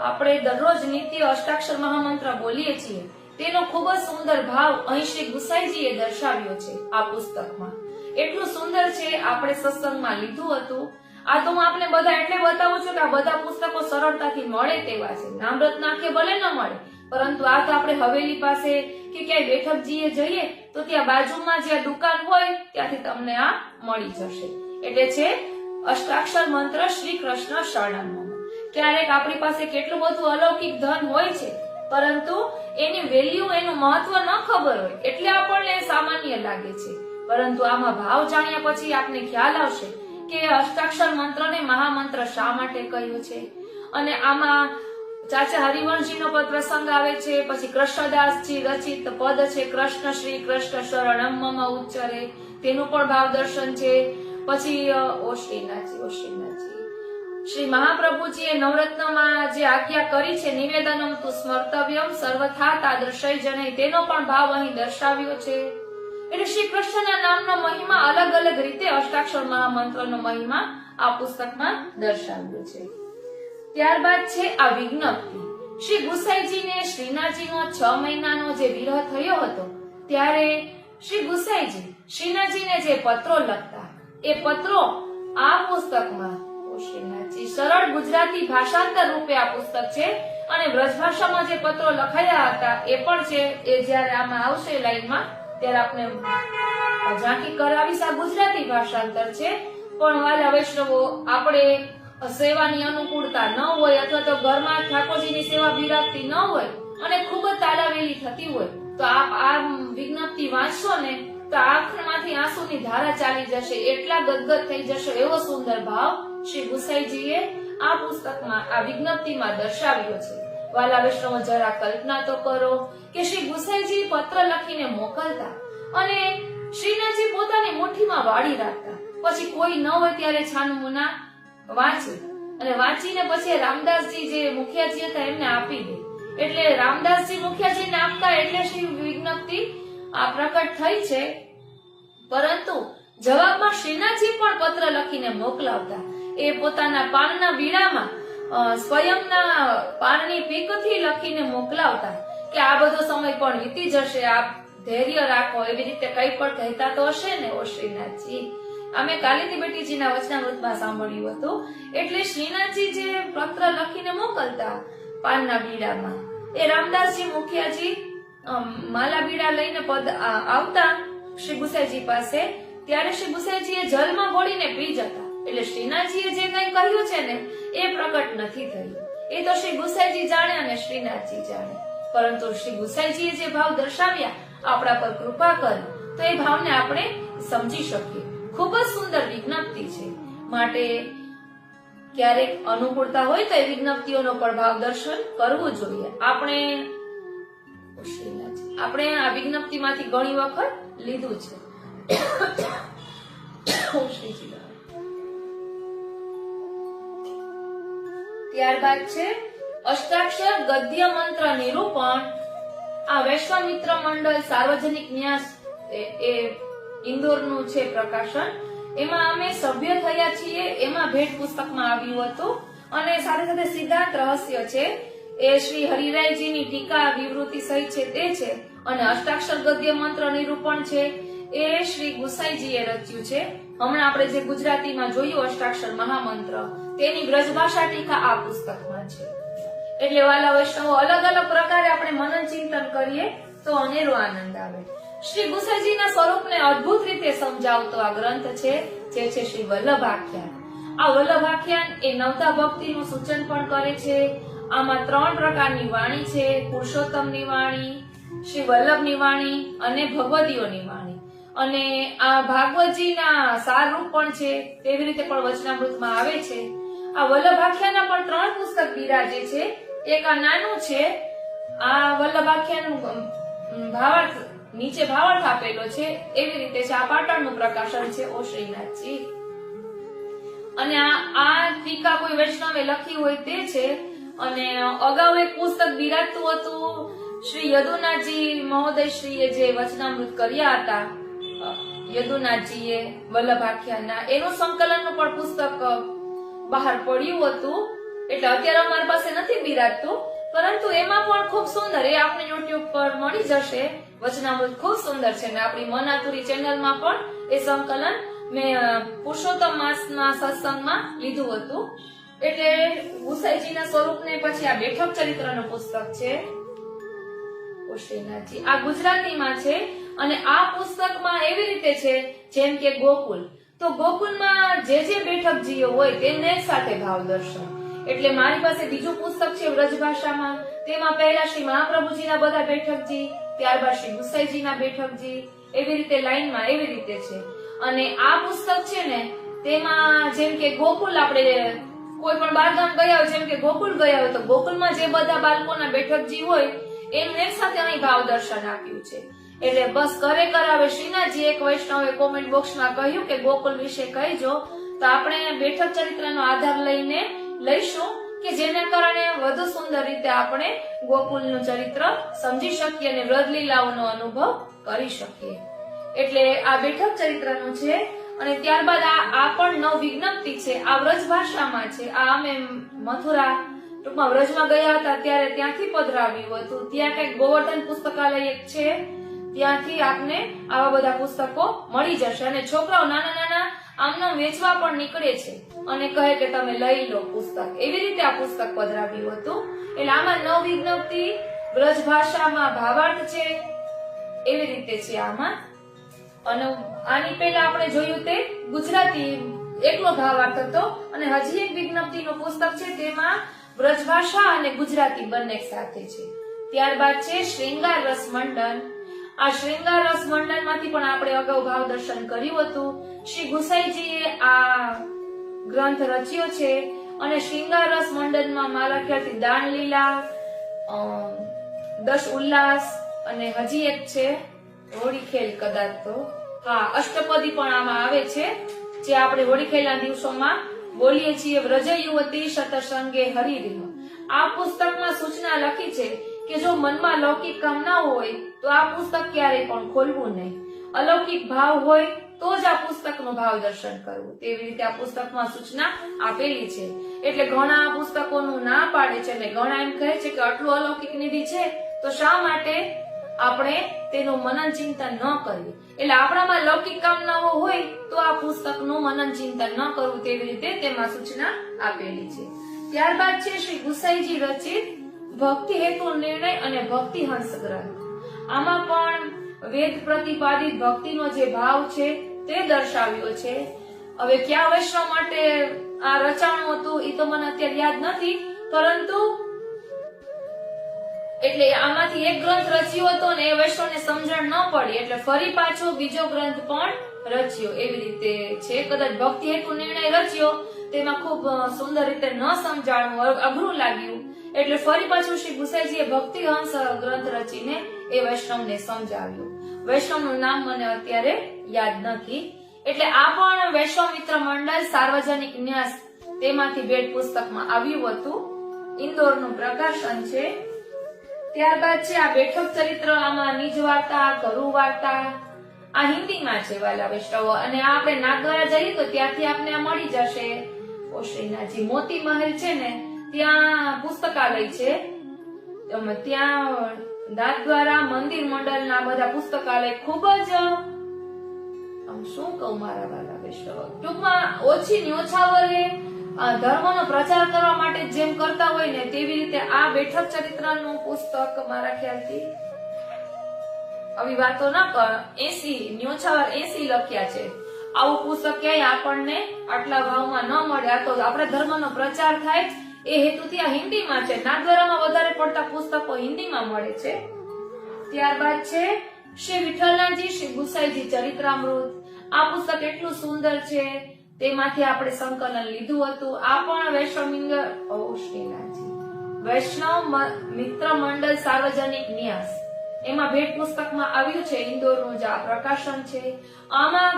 આપણે દરરોજ નિત્ય અષ્ટાક્ષર મહામંત્ર બોલીએ છીએ. તેનો ખૂબ જ સુંદર ભાવ અહીં શ્રી ગુસાઈજીએ દર્શાવ્યો છે આ પુસ્તકમાં. એટલું સુંદર છે. આપણે સત્સંગમાં લીધું હતું. આ તો હું આપને બધા એટલે બતાવું છું કે આ બધા પુસ્તકો સરળતાથી મળે તેવા છે. નામરત્ન આંખે ભલે ન મળે, પરંતુ આ તો આપણે હવેલી પાસે કે ક્યાંય બેઠકજીએ જઈએ તો ત્યાં બાજુમાં જ્યાં દુકાન હોય ત્યાંથી તમને આ મળી જશે. એટલે છે અષ્ટાક્ષર મંત્ર શ્રી કૃષ્ણ શરણમ મમ. ક્યારેક આપણી પાસે કેટલું બધું અલૌકિક ધન હોય છે, પરંતુ એની વેલ્યુ, એનું મહત્વ ન ખબર હોય એટલે આપણને સામાન્ય લાગે છે. પરંતુ આમાં ભાવ જાણ્યા પછી આપને ખ્યાલ આવશે કે અષ્ટાક્ષર મંત્રને મહામંત્ર શા માટે કહ્યું છે. અને આમાં ચાચા હરિવંશજીનો પણ પ્રસંગ આવે છે. પછી કૃષ્ણદાસજી રચિત પદ છે કૃષ્ણ શ્રી કૃષ્ણ શરણમ મમ ઉચ્ચરે, તેનું પણ ભાવ દર્શન છે. પછી ઓ શ્રીનાથજી શ્રી મહાપ્રભુજીએ નવરત્નમાં જે આજ્ઞા કરી છે નિવેદનમ તુ સ્મર્તવ્યમ સર્વથા તાદૃશય જનૈ, તેનો પણ ભાવ અહીં દર્શાવ્યો છે. એટલે શ્રી કૃષ્ણના નામનો મહિમા અલગ અલગ રીતે અષ્ટાક્ષર મહામંત્રનો મહિમા આ પુસ્તકમાં દર્શાવ્યો છે. ત્યારબાદ છે આ વિજ્ઞપ્તિ. શ્રી ગુસાઈજીને શ્રીનાથજીનો 6 મહિનાનો જે વિરહ થયો હતો ત્યારે શ્રી ગુસાઈજી શ્રીનાથજીને જે પત્રો લખતા, એ પત્રો આ પુસ્તકમાં શ્રીનાથજી સરળ ગુજરાતી ભાષાંતર રૂપે આ પુસ્તક છે. અને બ્રજ ભાષામાં જે પત્રો લખાયા હતા એ પણ છે. એ જ્યારે આમાં આવશે લાઈનમાં ત્યારે આપણે ઝાંખી કરાવીશ. આ ગુજરાતી ભાષાંતર છે, પણ વાલા વૈષ્ણવો આપણે સેવાની અનુકૂળતા ન હોય અથવા તો ઘરમાં ઠાકોરજીની સેવા બિરાજતી ન હોય અને ખૂબ જ તાલાવેલી થતી હોય તો આપ આ વિજ્ઞપ્તિ વાંચશો ને તો આંખમાંથી આંસુની ધારા ચાલી જશે, એટલા ગદગદ થઈ જશે. એવો સુંદર ભાવ શ્રી ગુસાઈજીએ આ પુસ્તકમાં, આ વિજ્ઞપ્તિમાં દર્શાવ્યો છે. વાલા વૈષ્ણવો જરા કલ્પના તો કરો કે શ્રી ગુસાઈજી પત્ર લખીને મોકલતા અને શ્રીનાથજી પોતાની મુઠ્ઠીમાં વાળી રાખતા. પછી કોઈ ન હોય ત્યારે છાનમુના વાંચે અને વાંચીને પછી રામદાસજી જે મુખિયાજી હતા એમને આપી દે. એટલે રામદાસજી મુખિયાજીને આપતા એટલે શ્રી વિજ્ઞપ્તિ આ પ્રકટ થઈ છે. પરંતુ જવાબમાં શ્રીનાથજી પણ પત્ર લખીને મોકલાવતા. એ પોતાના પાનના બીડામાં સ્વયંના પાનની પીકથી લખીને મોકલાવતા કે આ બધો સમય પણ વીતી જશે, આપ ધૈર્ય રાખો, એવી રીતે કઈ પણ કહેતા તો હશે ને ઓ શ્રીનાથજી. અમે કાલિની બેટીજીના વચનામૃતમાં સાંભળ્યું હતું. એટલે શ્રીનાથજી જે પત્ર લખીને મોકલતા પાનના બીડામાં, એ રામદાસજી મુખિયાજી માલા બીડા લઈને આવતા શ્રી ગુસાઈજી પાસે, ત્યારે શ્રી ગુસાઈજી એ જલમાં બોળીને પી જતા. એટલે શ્રીનાથજીએ જે કઈ કહ્યું છે ને એ પ્રકટ નથી થયું. એ તો શ્રી ગુસાઈજી જાણે અને શ્રીનાથજી જાણે. પરંતુ શ્રી ગુસાઈજીએ જે ભાવ દર્શાવ્યા, આપણા પર કૃપા કરી, તો એ ભાવને આપણે સમજી શકીએ. ખૂબ જ સુંદર વિજ્ઞપ્તિ છે. માટે ક્યારેક અનુકૂળતા હોય તો એ વિજ્ઞપ્તિઓનો પણ ભાવ દર્શન કરવું જોઈએ. આપણે આ વિજ્ઞપ્તિમાંથી ઘણી વખત લીધું છે. ત્યારબાદ છે અષ્ટાક્ષર ગદ્ય મંત્ર નિરૂપણ. આ વૈશ્વામિત્ર મંડળ સાર્વજનિક ન્યાસ એ ઇન્દોરનું છે પ્રકાશન. એમાં અમે સભ્ય થયા છીએ. એમાં ભેટ પુસ્તકમાં આવ્યું હતું. અને સાથે સાથે સિદ્ધાંત રહસ્ય છે, એ શ્રી હરિરાયજીની ટીકા વિવૃત્તિ સહિત છે તે છે. અને અષ્ટાક્ષર ગદ્ય મંત્ર નિરૂપણ છે એ શ્રી ગુસાઈજીએ રચ્યું છે. હમણાં આપણે જે ગુજરાતીમાં જોયું અષ્ટાક્ષર મહામંત્ર, તેની બ્રજભાષા ટીકા આ પુસ્તકમાં છે. એટલે વાલા વૈષ્ણવો અલગ અલગ પ્રકારે આપણે મનન ચિંતન કરીએ તો અનેરો આનંદ આવે. શ્રી ગુસાઈજીના સ્વરૂપને અદ્ભુત રીતે સમજાવતો આ ગ્રંથ છે, જે છે શ્રી વલ્લભાખ્યાન. આ વલ્લભાખ્યાન એ નવતા ભક્તિનું સૂચન પણ કરે છે. આમાં 3 પ્રકારની વાણી છે: પુરુષોત્તમની વાણી, શ્રી વલ્લભની વાણી અને ભગવદીઓની વાણી. અને આ ભાગવતજીના સારરૂપ પણ છે, તેવી રીતે પણ વચનામૃતમાં આવે છે. આ વલ્લભાખ્યાનના પણ 3 પુસ્તક બિરાજે છે. એક આ નાનું છે, આ વલ્લભાખ્યાનનું ભાવાર્થ નીચે ભાવાર્થ આપેલો છે, એવી રીતે છે. આ પાટણનું પ્રકાશન છે ઓ શ્રીનાથજી. અને આ ટીકા કોઈ વૈષ્ણવે લખી હોય તે છે. અને અગાઉ એક પુસ્તક બિરાજતું હતું શ્રી યદુનાથજી મહોદયશ્રીએ જે વચનામૃત કર્યા હતા, યદુનાથજીએ વલ્લભાખ્યાનના, એનું સંકલનનું પણ પુસ્તક બહાર પડ્યું હતું. એટલે અત્યારે અમારી પાસે નથી બિરાજતું, પરંતુ એમાં પણ ખૂબ સુંદર, એ આપણે યુટ્યુબ પર મળી જશે. વચનામૃત ખૂબ સુંદર છે. ને આપણી મનાતુરી ચેનલમાં પણ એ સંકલન મેં પુરુષોત્તમ માસના સત્સંગમાં લીધું હતું. એટલે ગુસાઈજીના સ્વરૂપને પછી આ બેઠક ચરિત્રનું પુસ્તક છે શ્રીનાથજી. આ ગુજરાતીમાં છે. અને આ પુસ્તકમાં એવી રીતે છે જેમ કે ગોકુલ તો ગોકુલમાં જે બેઠકજીઓ હોય તેને સાથે ભાવ દર્શન. એટલે મારી પાસે બીજું પુસ્તક છે વ્રજભાષામાં, તેમાં પહેલા શ્રી મહાપ્રભુજીના બધા બેઠકજી, ત્યારબાદ શ્રી ગુસાઈજીના બેઠકજી, એવી રીતે લાઈનમાં એવી રીતે છે. અને આ પુસ્તક છે ને તેમાં જેમ કે ગોકુલ આપણે કોઈ પણ બારગામ ગયા હોય, જેમ કે ગોકુલ ગયા હોય તો ગોકુલમાં જે બધા બાળકોના બેઠકજી હોય એમને સાથે અહીં ભાવ દર્શન આપ્યું છે. એટલે બસ કરે કરાવે શ્રીનાથજી. એક વૈષ્ણવે કોમેન્ટ બોક્સમાં કહ્યું કે ગોકુલ વિશે કહેજો, તો આપણે બેઠક ચરિત્રનો આધાર લઈને લઈશું કે જેને કારણે વધુ સુંદર રીતે આપણે ગોકુલનું ચરિત્ર સમજી શકીએ અને વ્રજલીલાઓનો અનુભવ કરી શકીએ. એટલે આ બેઠક ચરિત્રનું છે. અને ત્યારબાદ આ પણ નવ વિજ્ઞપ્તિ છે. આ વ્રજ ભાષામાં છે. આ અમે મથુરા ટૂંકમાં વ્રજમાં ગયા હતા ત્યારે ત્યાંથી પધરાવ્યું હતું. ત્યાં કઈક ગોવર્ધન પુસ્તકાલય એક છે, ત્યાંથી આપને આવા બધા પુસ્તકો મળી જશે. અને છોકરાઓ નાના નાના આમનામ વેચવા પણ નીકળે છે અને કહે કે તમે લઈ લો પુસ્તક. એવી રીતે આ પુસ્તક પધરાવ્યું હતું. એટલે આમાં નવ વિજ્ઞપ્તિ વ્રજ ભાષામાં ભાવાર્થ છે, એવી રીતે છે આમાં. અને આની પહેલા આપણે જોયું તે ગુજરાતી એકલો ભાવાર્થ હતો. અને હજી એક વિજ્ઞપ્તિનું પુસ્તક છે તેમાં વ્રજ ભાષા અને ગુજરાતી બંને સાથે છે. ત્યારબાદ છે શ્રૃંગાર રસ મંડન. આ શ્રૃંગાર રસ મંડન માંથી પણ આપણે અગાઉ ભાવ દર્શન કર્યું હતું. શ્રી ગુસાઈજીએ આ ગ્રંથ રચ્યો છે. અને શ્રૃંગાર રસ મંડનમાં મારા ખ્યાલથી દાન લીલા, દશ ઉલ્લાસ અને હજી એક છે હોળી ખેલ, કદાચ તો હા અષ્ટપદી પણ આમાં આવે છે, જે આપણે હોળી ખેલના દિવસોમાં બોલીએ છીએ. વ્રજ યુવતી શતસંગે હરિરિહ. આ પુસ્તકમાં સૂચના લખી છે કે જો મનમાં લૌકિક કામના હોય તો આ પુસ્તક ક્યારેય પણ ખોલવું નહીં. અલૌકિક ભાવ હોય તો જ આ પુસ્તકનું ભાવ દર્શન કરવું. તેવી રીતે આ પુસ્તકમાં સૂચના આપેલી છે. એટલે ઘણા આ પુસ્તકોનું ના પાડે છે અને ઘણા એમ કહે છે કે આટલું અલૌકિક નિધિ છે તો શા માટે આપણે તેનું મનન ચિંતન ન કરીએ. એટલે આપણામાં લૌકિક કામનાઓ હોય તો આ પુસ્તકનું મનન ચિંતન ન કરવું. તેવી રીતે તેમાં સૂચના આપેલી છે. ત્યારબાદ છે શ્રી ગુસાઈજી રચિત ભક્તિ હેતુ નિર્ણય અને ભક્તિ હંસ ગ્રંથ. આમાં પણ વેદ પ્રતિપાદિત ભક્તિનો જે ભાવ છે તે દર્શાવ્યો છે. હવે કયા વૈષ્ણવ માટે આ રચાણું હતું એ તો મને અત્યારે યાદ નથી, પરંતુ એટલે આમાંથી એક ગ્રંથ રચ્યો હતો ને એ વૈષ્ણવને સમજણ ન પડી એટલે ફરી પાછો બીજો ગ્રંથ પણ રચ્યો. એવી રીતે છે. કદાચ ભક્તિ હેતુ નિર્ણય રચ્યો તેમાં ખૂબ સુંદર રીતે ન સમજાણું, અઘરું લાગ્યું, એટલે ફરી પાછું શ્રી ગુસાઈજીએ ભક્તિ હંસ ગ્રંથ રચીને એ વૈષ્ણવને સમજાવ્યું. વૈષ્ણવનું નામ મને અત્યારે યાદ નથી. એટલે આ પણ વૈષ્ણવ મિત્ર મંડળ સાર્વજનિક ન્યાસ તેમાંથી ભેટ પુસ્તકમાં આવ્યું હતું. ઇન્દોરનું પ્રકાશન છે. ત્યારબાદ છે આ બેઠક ચરિત્ર. આમાં નિજ વાર્તા, ઘરુ વાર્તા આ હિન્દીમાં છે વાલા વૈષ્ણવો. અને આ આપણે નાગદ્વારા જઈએ તો ત્યાંથી આપને આ મળી જશે. ઓશ્રીનાથજી મોતી મહેલ છે ને ત્યાં પુસ્તકાલય છે. ત્યાં નાગદ્વારા મંદિર મંડળના બધા પુસ્તકાલય ખૂબ જ શું કહું મારા વાલા વૈષ્ણવો, ટૂંકમાં ઓછી ન્યોછાવરે ધર્મનો પ્રચાર કરવા માટે જેમ કરતા હોય ને તેવી રીતે આ બેઠક ચરિત્રનું પુસ્તક મારા ખ્યાલથી આવી વાતો ના કર 80 ન્યોછાવર 80 લખ્યા છે. આવું પુસ્તક ક્યાંય આપણને આટલા ભાવમાં ન મળે. આ તો આપણા ધર્મનો પ્રચાર થાય એ હેતુથી આ હિન્દીમાં છે. નાગદ્વારામાં વધારે પડતા પુસ્તકો હિન્દીમાં મળે છે. ત્યારબાદ છે શ્રી વિઠ્ઠલનાથજી શ્રી ગુસાઈજી ચરિત્રામૃત. આ પુસ્તક એટલું સુંદર છે, તેમાંથી આપણે સંકલન લીધું હતું. આ પણ વૈષ્ણવ મિત્ર મંડળ સાર્વજનિક ન્યાસ એમાં ભેટ પુસ્તકમાં આવ્યું છે. ઇન્દોરનું જે આ પ્રકાશન છે. આમાં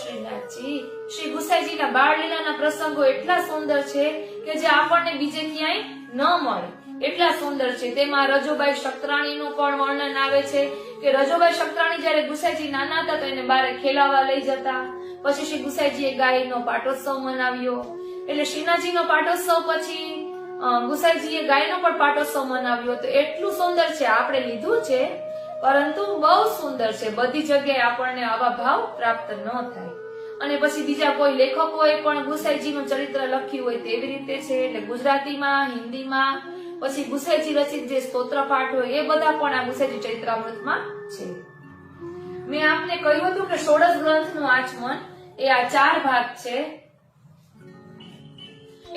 શ્રીનાથજી શ્રી ગુસાઈજીના બાળ લીલાના પ્રસંગો એટલા સુંદર છે કે જે આપણને બીજે ક્યાંય ન મળે, એટલા સુંદર છે. તેમાં રજુબાઈ શક્રાણીનું પણ વર્ણન આવે છે કે રજુબાઈ શક્રાણી જયારે ગુસાઈજી નાના હતા તો એને બારે ખેલાવા લઈ જતા. પછી શ્રી ગુસાઈજીએ ગાયનો પાટોત્સવ મનાવ્યો. એટલે શ્રીનાથજીનો પાટોત્સવ પછી ગુસાઈજીએ ગાયનો પણ પાટોત્સવ મનાવ્યો. તો એટલું સુંદર છે. આપણે લીધું છે પરંતુ બહુ સુંદર છે. બધી જગ્યાએ આપણને આવા ભાવ પ્રાપ્ત ન થાય. અને પછી બીજા કોઈ લેખકોએ પણ ગુસાઈજીનું ચરિત્ર લખ્યું હોય તેવી રીતે છે. એટલે ગુજરાતીમાં, હિન્દીમાં, પછી ગુસાઈજી રચિત જે સ્તોત્ર પાઠ હોય એ બધા પણ આ ગુસાઈજી ચરિત્રામૃતમાં છે. મેં આપને કહ્યું હતું કે 16 ગ્રંથનું આચમન એ આ 4 ભાગ છે,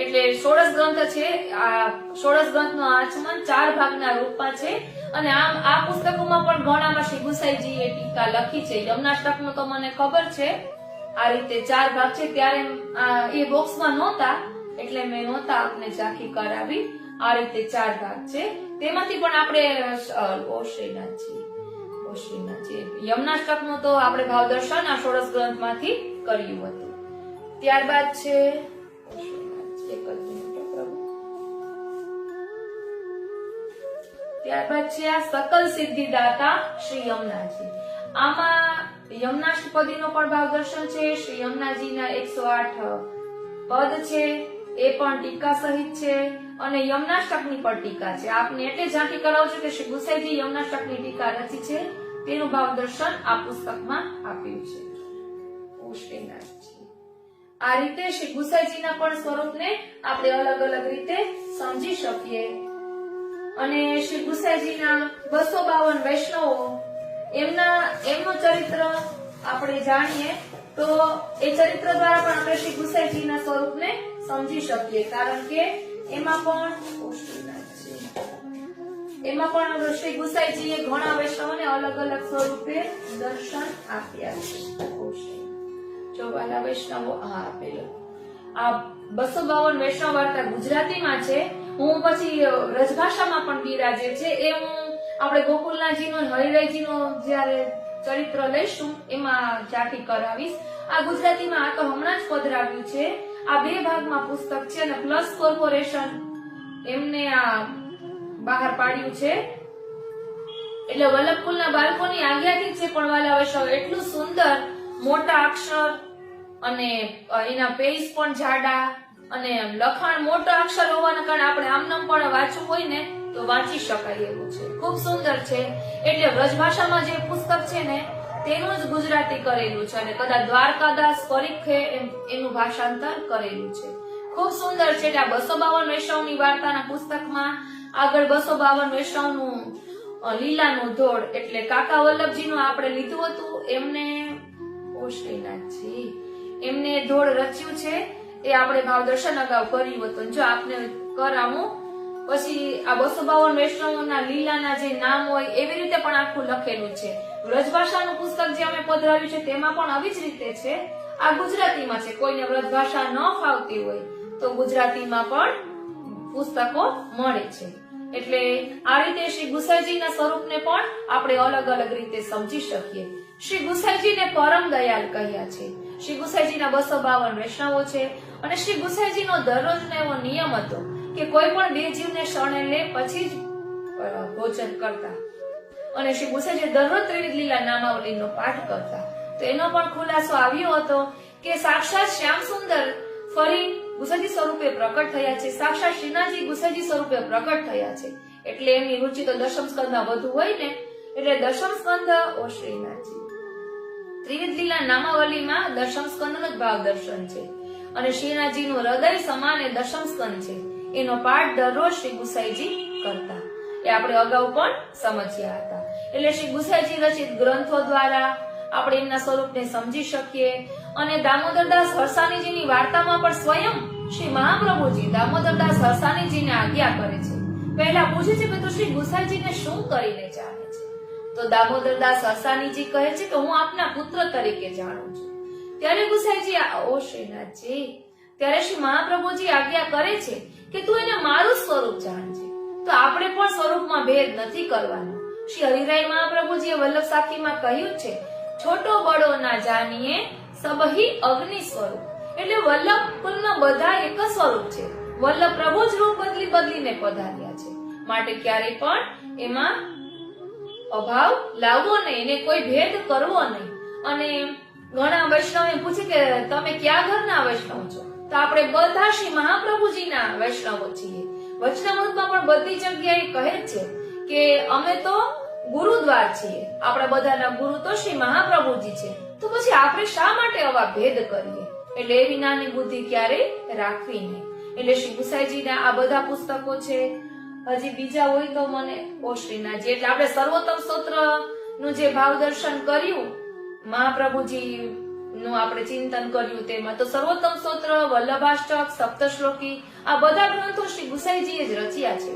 એટલે ષોડશ ગ્રંથ છે. આ ષોડશ ગ્રંથનો આચમન 4 ભાગના રૂપમાં છે. અને આ પુસ્તકોમાં પણ ઘણામાં શ્રી ગુસાઈજીએ ટીકા લખી છે. યમનાષ્ટકનું તો મને ખબર છે, આ રીતે 4 ભાગ છે. ત્યારે એ બોક્સમાં નહોતા એટલે મેં નહોતા આપને ઝાંખી કરાવી. આ રીતે 4 ભાગ છે. તેમાંથી પણ આપણે ઓશ્રીનાથજી યમનાષ્ટકનું તો આપણે ભાવદર્શન આ ષોડશ ગ્રંથમાંથી કર્યું હતું. ત્યારબાદ છે ત્યારબાદ છે આ સકલ સિદ્ધિદાતા શ્રી યમુનાજી. આમાં યમનાષ્ટપદીનો પણ ભાવદર્શન છે. શ્રી યમુનાજીના 108 પદ છે, એ પણ ટીકા સહિત છે. અને યમનાષ્ટકની પણ ટીકા છે. આપને એટલે ઝાંખી કરાવું છું કે શ્રી ગુસાઈજી યમનાષ્ટકની ટીકા રચી છે, તેનું ભાવદર્શન આ પુસ્તકમાં આપ્યું છે. આ રીતે શ્રી ગુસાઈજીના પણ સ્વરૂપને આપણે અલગ અલગ રીતે સમજી શકીએ. અને શ્રી ગુસાઈજીના 252 વૈષ્ણવો એમનું ચરિત્ર આપણે જાણીએ તો એ ચરિત્ર દ્વારા પણ આપણે શ્રી ગુસાઈજીના સ્વરૂપને સમજી શકીએ. કારણ કે એમાં પણ શ્રી ગુસાઈજીએ ઘણા વૈષ્ણવોને અલગ અલગ સ્વરૂપે દર્શન આપ્યા છે. જો વાલા વૈષ્ણવો આપેલો આ 252 વૈષ્ણવ વાર્તા ગુજરાતીમાં છે. હું પછી રજભાષામાં પણ બિરાજે છે. એ હું આપણે ગોકુલનાથજીનો હરિરાયજીનો જ્યારે ચરિત્ર લઈશું એમાં ઝાંખી કરાવીશ. આ ગુજરાતીમાં આ તો હમણાં જ પધરાવ્યું છે. આ 2 ભાગમાં પુસ્તક છે અને પ્લસ કોર્પોરેશન એમને આ બહાર પાડ્યું છે. એટલે વલ્લભકુલના બાળકોની આજ્ઞાથી છે. પણ વાલા વૈષ્ણવ એટલું સુંદર, મોટા અક્ષર અને એના પેજ પણ જાડા અને લખાણ મોટા અક્ષર હોવાના કારણે આપણે આમનામ પણ વાંચવું હોય ને તો વાંચી શકાય એવું છે. ખૂબ સુંદર છે. એટલે વ્રજભાષામાં જે પુસ્તક છે ને તેનું જ ગુજરાતી કરેલું છે અને કદાચ દ્વારકાદાસ પરીખે એનું ભાષાંતર કરેલું છે. ખૂબ સુંદર છે. એટલે આ 252 વૈષ્ણવની વાર્તાના પુસ્તકમાં આગળ 252 વૈષ્ણવનું લીલાનું ધોળ એટલે કાકા વલ્લભજીનું આપણે લીધું હતું. એમને ધોળ રચ્યું છે. એ આપણે ભાવદર્શન અગાઉ કર્યું હતું. જો આપને કરાવું પછી આ 252 વૈષ્ણવોના લીલાના જે નામ હોય એવી રીતે પણ આખું લખેલું છે. વ્રજભાષાનું પુસ્તક જે અમે પધરાવ્યું છે તેમાં પણ આવી જ રીતે છે. આ ગુજરાતીમાં છે. કોઈને વ્રજભાષા ન ફાવતી હોય તો ગુજરાતીમાં પણ પુસ્તકો મળે છે. એટલે આ રીતે શ્રી ગુસાઈજીના સ્વરૂપને પણ આપણે અલગ અલગ રીતે સમજી શકીએ. શ્રી ગુસાઈજીને પરમ દયાલ કહ્યા છે. શ્રી ગુસાઈજીના 252 વૈષ્ણવો છે અને શ્રી ગુસાઈજીનો દરરોજનો એવો નિયમ હતો કે કોઈ પણ 2 જીવને શરણે લે પછી જ ભોજન કરતા. અને શ્રી ગુસાઈજી દરરોજ ત્રિવિધ લીલા નામાવલીનો પાઠ કરતા. તો એનો પણ ખુલાસો આવ્યો હતો કે સાક્ષાત શ્યામ સુંદર ફરી ગુસાઈજી સ્વરૂપે પ્રકટ થયા છે. સાક્ષાત શ્રીનાથજી ગુસાઈજી સ્વરૂપે પ્રકટ થયા છે. એટલે એમની રુચિ તો દશમ સ્કંદમાં વધુ હોય ને, એટલે દશમ સ્કંદ ઓ શ્રીનાથજી. ત્રિવિધ લીલા નામાવલીમાં દશમ સ્કંદનો જ ભાવ દર્શન છે અને શ્રીનાથજીનું હૃદય સમાન એ દશમ સ્કંદ છે. એનો પાઠ દરરોજ શ્રી ગુસાઈજી કરતા. એ આપણે અગાઉ પણ સમજ્યા હતા. એટલે શ્રી ગુસાઈજી રચિત ગ્રંથો દ્વારા આપણે એમના સ્વરૂપને સમજી શકીએ. અને દામોદરદાસ હરસાણીજીની વાર્તામાં પણ સ્વયં શ્રી મહાપ્રભુજી દામોદરદાસ હરસાણીજીને આજ્ઞા કરે છે. પહેલા પૂછે છે કે તું શ્રી ગુસાઈજીને શું કરીને જાણે છે? તો દામોદરદાસ હરસાણીજી કહે છે કે હું આપના પુત્ર તરીકે જાણું છું. ત્યારે ગુસાઈજી ઓ શ્રીનાથજી, ત્યારે શ્રી મહાપ્રભુજી આજ્ઞા કરે છે કે તું એને મારું સ્વરૂપ જાણજે. તો આપણે પણ સ્વરૂપમાં ભેદ નથી કરવાનો. શ્રી હરિરાય મહાપ્રભુજીએ વલ્લભ સાખીમાં કહ્યું છે, છોટો બડો ના જાણીએ સબહી અગ્નિ સ્વરૂપ. એટલે વલ્લભ કુલમાં બધા એક જ સ્વરૂપ છે. વલ્લભ પ્રભુ જ રૂપ બદલી બદલીને પધાર્યા છે. માટે ક્યારે પણ એમાં અભાવ લાવવો નહીં, એને કોઈ ભેદ કરવો નહીં. અને ઘણા વૈષ્ણવ પૂછે કે તમે ક્યાં ઘરના વૈષ્ણવ છો? તો આપણે બધા શ્રી મહાપ્રભુજીના વૈષ્ણવો છીએ. વચનામૃતમાં પણ બધી જગ્યાએ કહે છે કે અમે તો ગુરુદ્વાર છીએ. આપણા બધાના ગુરુ તો શ્રી મહાપ્રભુજી છે. તો પછી આપણે શા માટે આવા ભેદ કરીએ? એટલે એવી નાની બુદ્ધિ ક્યારે રાખવી નહીં. એટલે શ્રી ગુસાઈજીના આ બધા પુસ્તકો છે. હજી બીજા હોય તો મને ઓશ્રીનાથજી. એટલે આપણે સર્વોત્તમ સ્તોત્ર નું જે ભાવ દર્શન કર્યું, મહાપ્રભુજી નું આપણે ચિંતન કર્યું તેમાં તો સર્વોત્તમ સ્તોત્ર, વલ્લભાષ્ટક, સપ્તશ્લોકી આ બધા ગ્રંથો શ્રી ગુસાઈજીએ જ રચ્યા છે.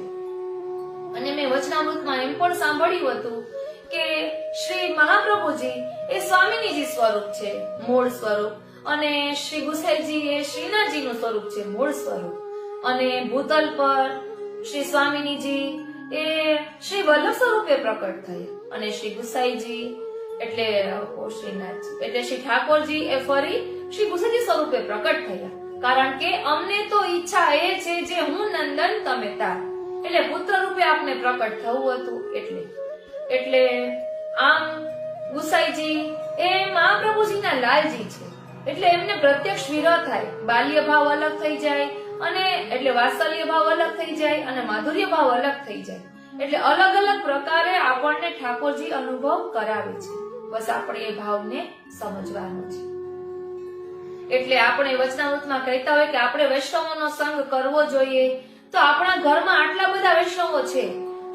અને મેં વચનામૃતમાં એમ પણ સાંભળ્યું હતું કે શ્રી મહાપ્રભુજી એ સ્વામિનીજી સ્વરૂપ છે, મૂળ સ્વરૂપ, અને શ્રી ગુસાઈજી એ શ્રીનાથજીનું સ્વરૂપ છે, મૂળ સ્વરૂપ. અને ભૂતલ પર શ્રી સ્વામિનીજી એ શ્રી વલ્લભ સ્વરૂપે પ્રકટ થયા અને શ્રી ગુસાઈજી એટલે શ્રીનાથજી એટલે શ્રી ઠાકોરજી એ ફરી શ્રી ગુસાઈજી સ્વરૂપે પ્રકટ થયા. કારણ કે અમને તો ઈચ્છા એ છે જે હું નંદન તમે તાર, એટલે પુત્ર રૂપે આપને પ્રકટ થવું હતું. એટલે આમ ગુસાઈજી એ મહાપ્રભુજીના લાલજી છે, એટલે એમને પ્રત્યક્ષ વિરહ થાય, બાલ્ય ભાવ અલગ થઈ જાય અને એટલે વાત્સલ્ય ભાવ અલગ થઈ જાય અને માધુર્ય ભાવ અલગ થઈ જાય. એટલે અલગ અલગ પ્રકારે આપણને ઠાકોરજી અનુભવ કરાવે છે. બસ આપણે એ ભાવને સમજવાનો છે. એટલે આપણે વચનામૃતમાં કહેતા હોય કે આપણે વૈષ્ણવોનો સંગ કરવો જોઈએ. તો આપણા ઘરમાં આટલા બધા વૈષ્ણવો છે,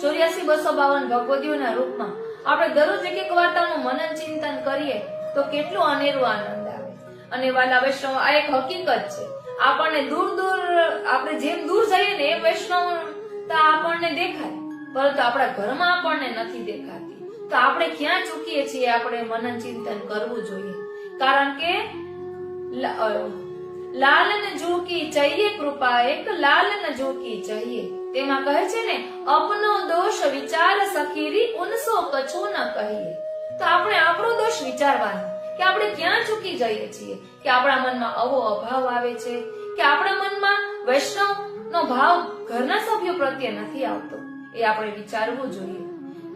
84,252 ભગવદીઓના રૂપમાં. આપણે દરરોજ એક એક વાર્તાનું મનન ચિંતન કરીએ તો કેટલું અનેરું આનંદ આવે. અને વાલા વૈષ્ણવ, આ એક હકીકત છે. આપણને દૂર દૂર આપણે જેમ દૂર જઈએ ને એમ વૈષ્ણવતા આપણને દેખાય, પરંતુ આપણા ઘરમાં આપણને નથી દેખાતી. તો આપણે ક્યાં ચૂકીએ છીએ? આપણે મનન ચિંતન કરવું જોઈએ. કારણ કે લાલ ન જો કી ચાહીએ કૃપા, એક લાલ ન જો કી ચાહીએ. તેમાં કહે છે ને, અપનો દોષ વિચાર સખીરી ઉનસો કછો ન કહીએ. તો આપણે આપણો દોષ વિચારવાનો કે આપણે ક્યાં ચૂકી જઈએ છીએ, કે આપણા મનમાં આવો અભાવ આવે છે, કે આપણા મનમાં વૈષ્ણવનો ભાવ ઘરના સભ્યો પ્રત્યે નથી આવતો. એ આપણે વિચારવું જોઈએ.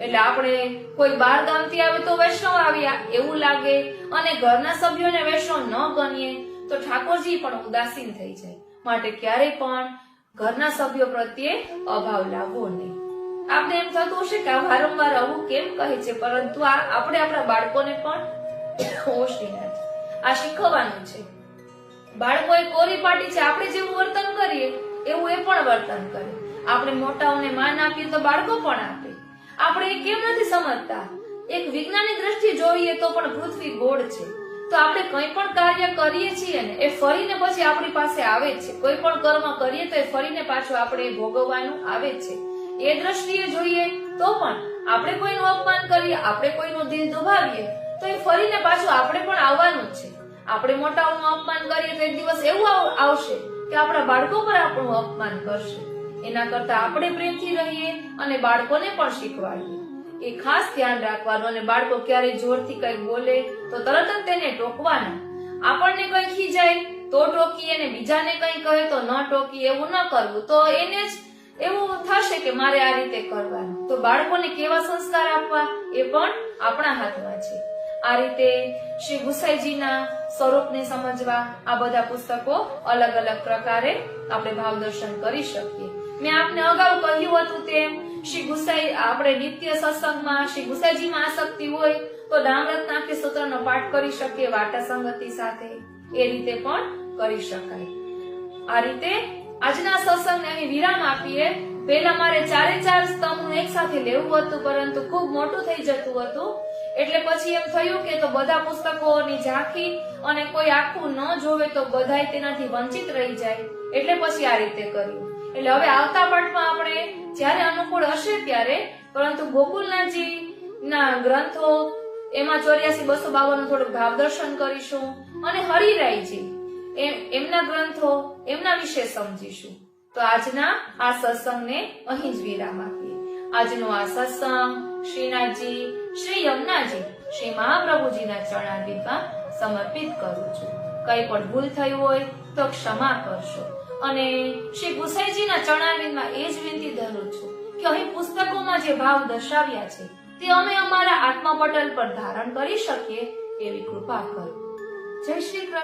એટલે આપણે કોઈ બાર ગામથી આવે તો વૈષ્ણવ આવ્યા એવું લાગે અને ઘરના સભ્યોને વૈષ્ણવ ન ગણીએ તો ઠાકોરજી પણ ઉદાસીન થઈ જાય. માટે ક્યારેય પણ ઘરના સભ્યો પ્રત્યે અભાવ લાવવો નહીં. આપણે એમ થતું હશે કે આ વારંવાર આવું કેમ કહે છે, પરંતુ આપણે આપણા બાળકોને પણ આ શીખવવાનું છે. બાળકો એ કોરી પાટી છે, આપણે જેવું વર્તન કરીએ એવું એ પણ વર્તન કરે. આપણે મોટાઓને માન આપીએ તો બાળકો પણ આપે. આપણે એ કેમ નથી સમજતા? એક વિજ્ઞાનની દ્રષ્ટિએ જોઈએ તો પણ પૃથ્વી ગોળ છે. તો આપણે કંઈ પણ કાર્ય કરીએ છીએ ને એ ફરીને પછી આપણી પાસે આવે છે. કોઈ પણ કર્મ કરીએ તો એ ફરીને પાછું આપણે ભોગવવાનું આવે છે. એ દ્રષ્ટિએ જોઈએ તો પણ આપણે કોઈનું અપમાન કરીએ, આપણે કોઈનું દિલ દુભાવીએ તો એ ફરીને પાછું આપણે પણ આવવાનું છે. આપણે મોટાઓનું અપમાન કરીએ તો એક દિવસ એવું આવશે કે આપણા બાળકો પર આપણું અપમાન કરશે. એના કરતા આપણે પ્રેમથી રહીએ અને બાળકોને પણ શીખવાડીએ. એ ખાસ ધ્યાન રાખવાનું. અને બાળકો ક્યારેય જોરથી કંઈક બોલે તો તરત જ તેને ટોકવાના. આપણને કંઈ ખીજાય તો ટોકીએ અને બીજાને કંઈ કહે તો ન ટોકીએ, એવું ન કરવું. તો એને જ એવું થશે કે મારે આ રીતે કરવાનું. તો બાળકોને કેવા સંસ્કાર આપવા એ પણ આપણા હાથમાં છે. આ રીતે શ્રી ગુસાઈજીના સ્વરૂપને સમજવા આ બધા પુસ્તકો અલગ અલગ પ્રકારે આપણે ભાવ દર્શન કરી શકીએ. મેં આપને અગાઉ કહ્યું હતું તેમ શ્રી ગુસાઈ આપણે નિત્ય સત્સંગમાં શ્રી ગુસાઈજીમાં આસક્તિ હોય તો નામરત્નાખ્ય સૂત્રનો પાઠ કરી શકીએ વાર્તા સંગતિ સાથે. એ રીતે પણ કરી શકાય. આ રીતે આજના સત્સંગને અહીં વિરામ આપીએ. પહેલા મારે 4 સ્તંભનું એક સાથે લેવું હતું, પરંતુ ખૂબ મોટું થઈ જતું હતું. એટલે પછી એમ થયું કે તો બધા પુસ્તકોની ઝાંખી અને કોઈ આખું ન જોવે તો બધાય તેનાથી વંચિત રહી જાય. એટલે પછી આ રીતે કર્યું. એટલે હવે આવતા પાઠમાં આપણે જ્યારે અનુકૂળ હશે ત્યારે, પરંતુ ગોકુલનાથજી ના ગ્રંથો એમાં 84,252 થોડુંક ભાવ દર્શન કરીશું અને હરિરાયજી એમના ગ્રંથો એમના વિશે સમજીશું. તો આજના આ સત્સંગને અહીં જ વિરામ આપીએ. આજનો આ સત્સંગ શ્રીનાથજી, શ્રી યમુનાજી, શ્રી મહાપ્રભુજીના ચરણારવિંદમાં સમર્પિત કરું છું. કઈ પણ ભૂલ થઈ હોય તો ક્ષમા કરશો. અને શ્રી ગુસાઈજીના ચરણારવિંદમાં એ જ વિનંતી ધરું છું કે અહીં પુસ્તકોમાં જે ભાવ દર્શાવ્યા છે તે અમે અમારા આત્મપટલ પર ધારણ કરી શકીએ એવી કૃપા કરો. જય શ્રી કૃષ્ણ.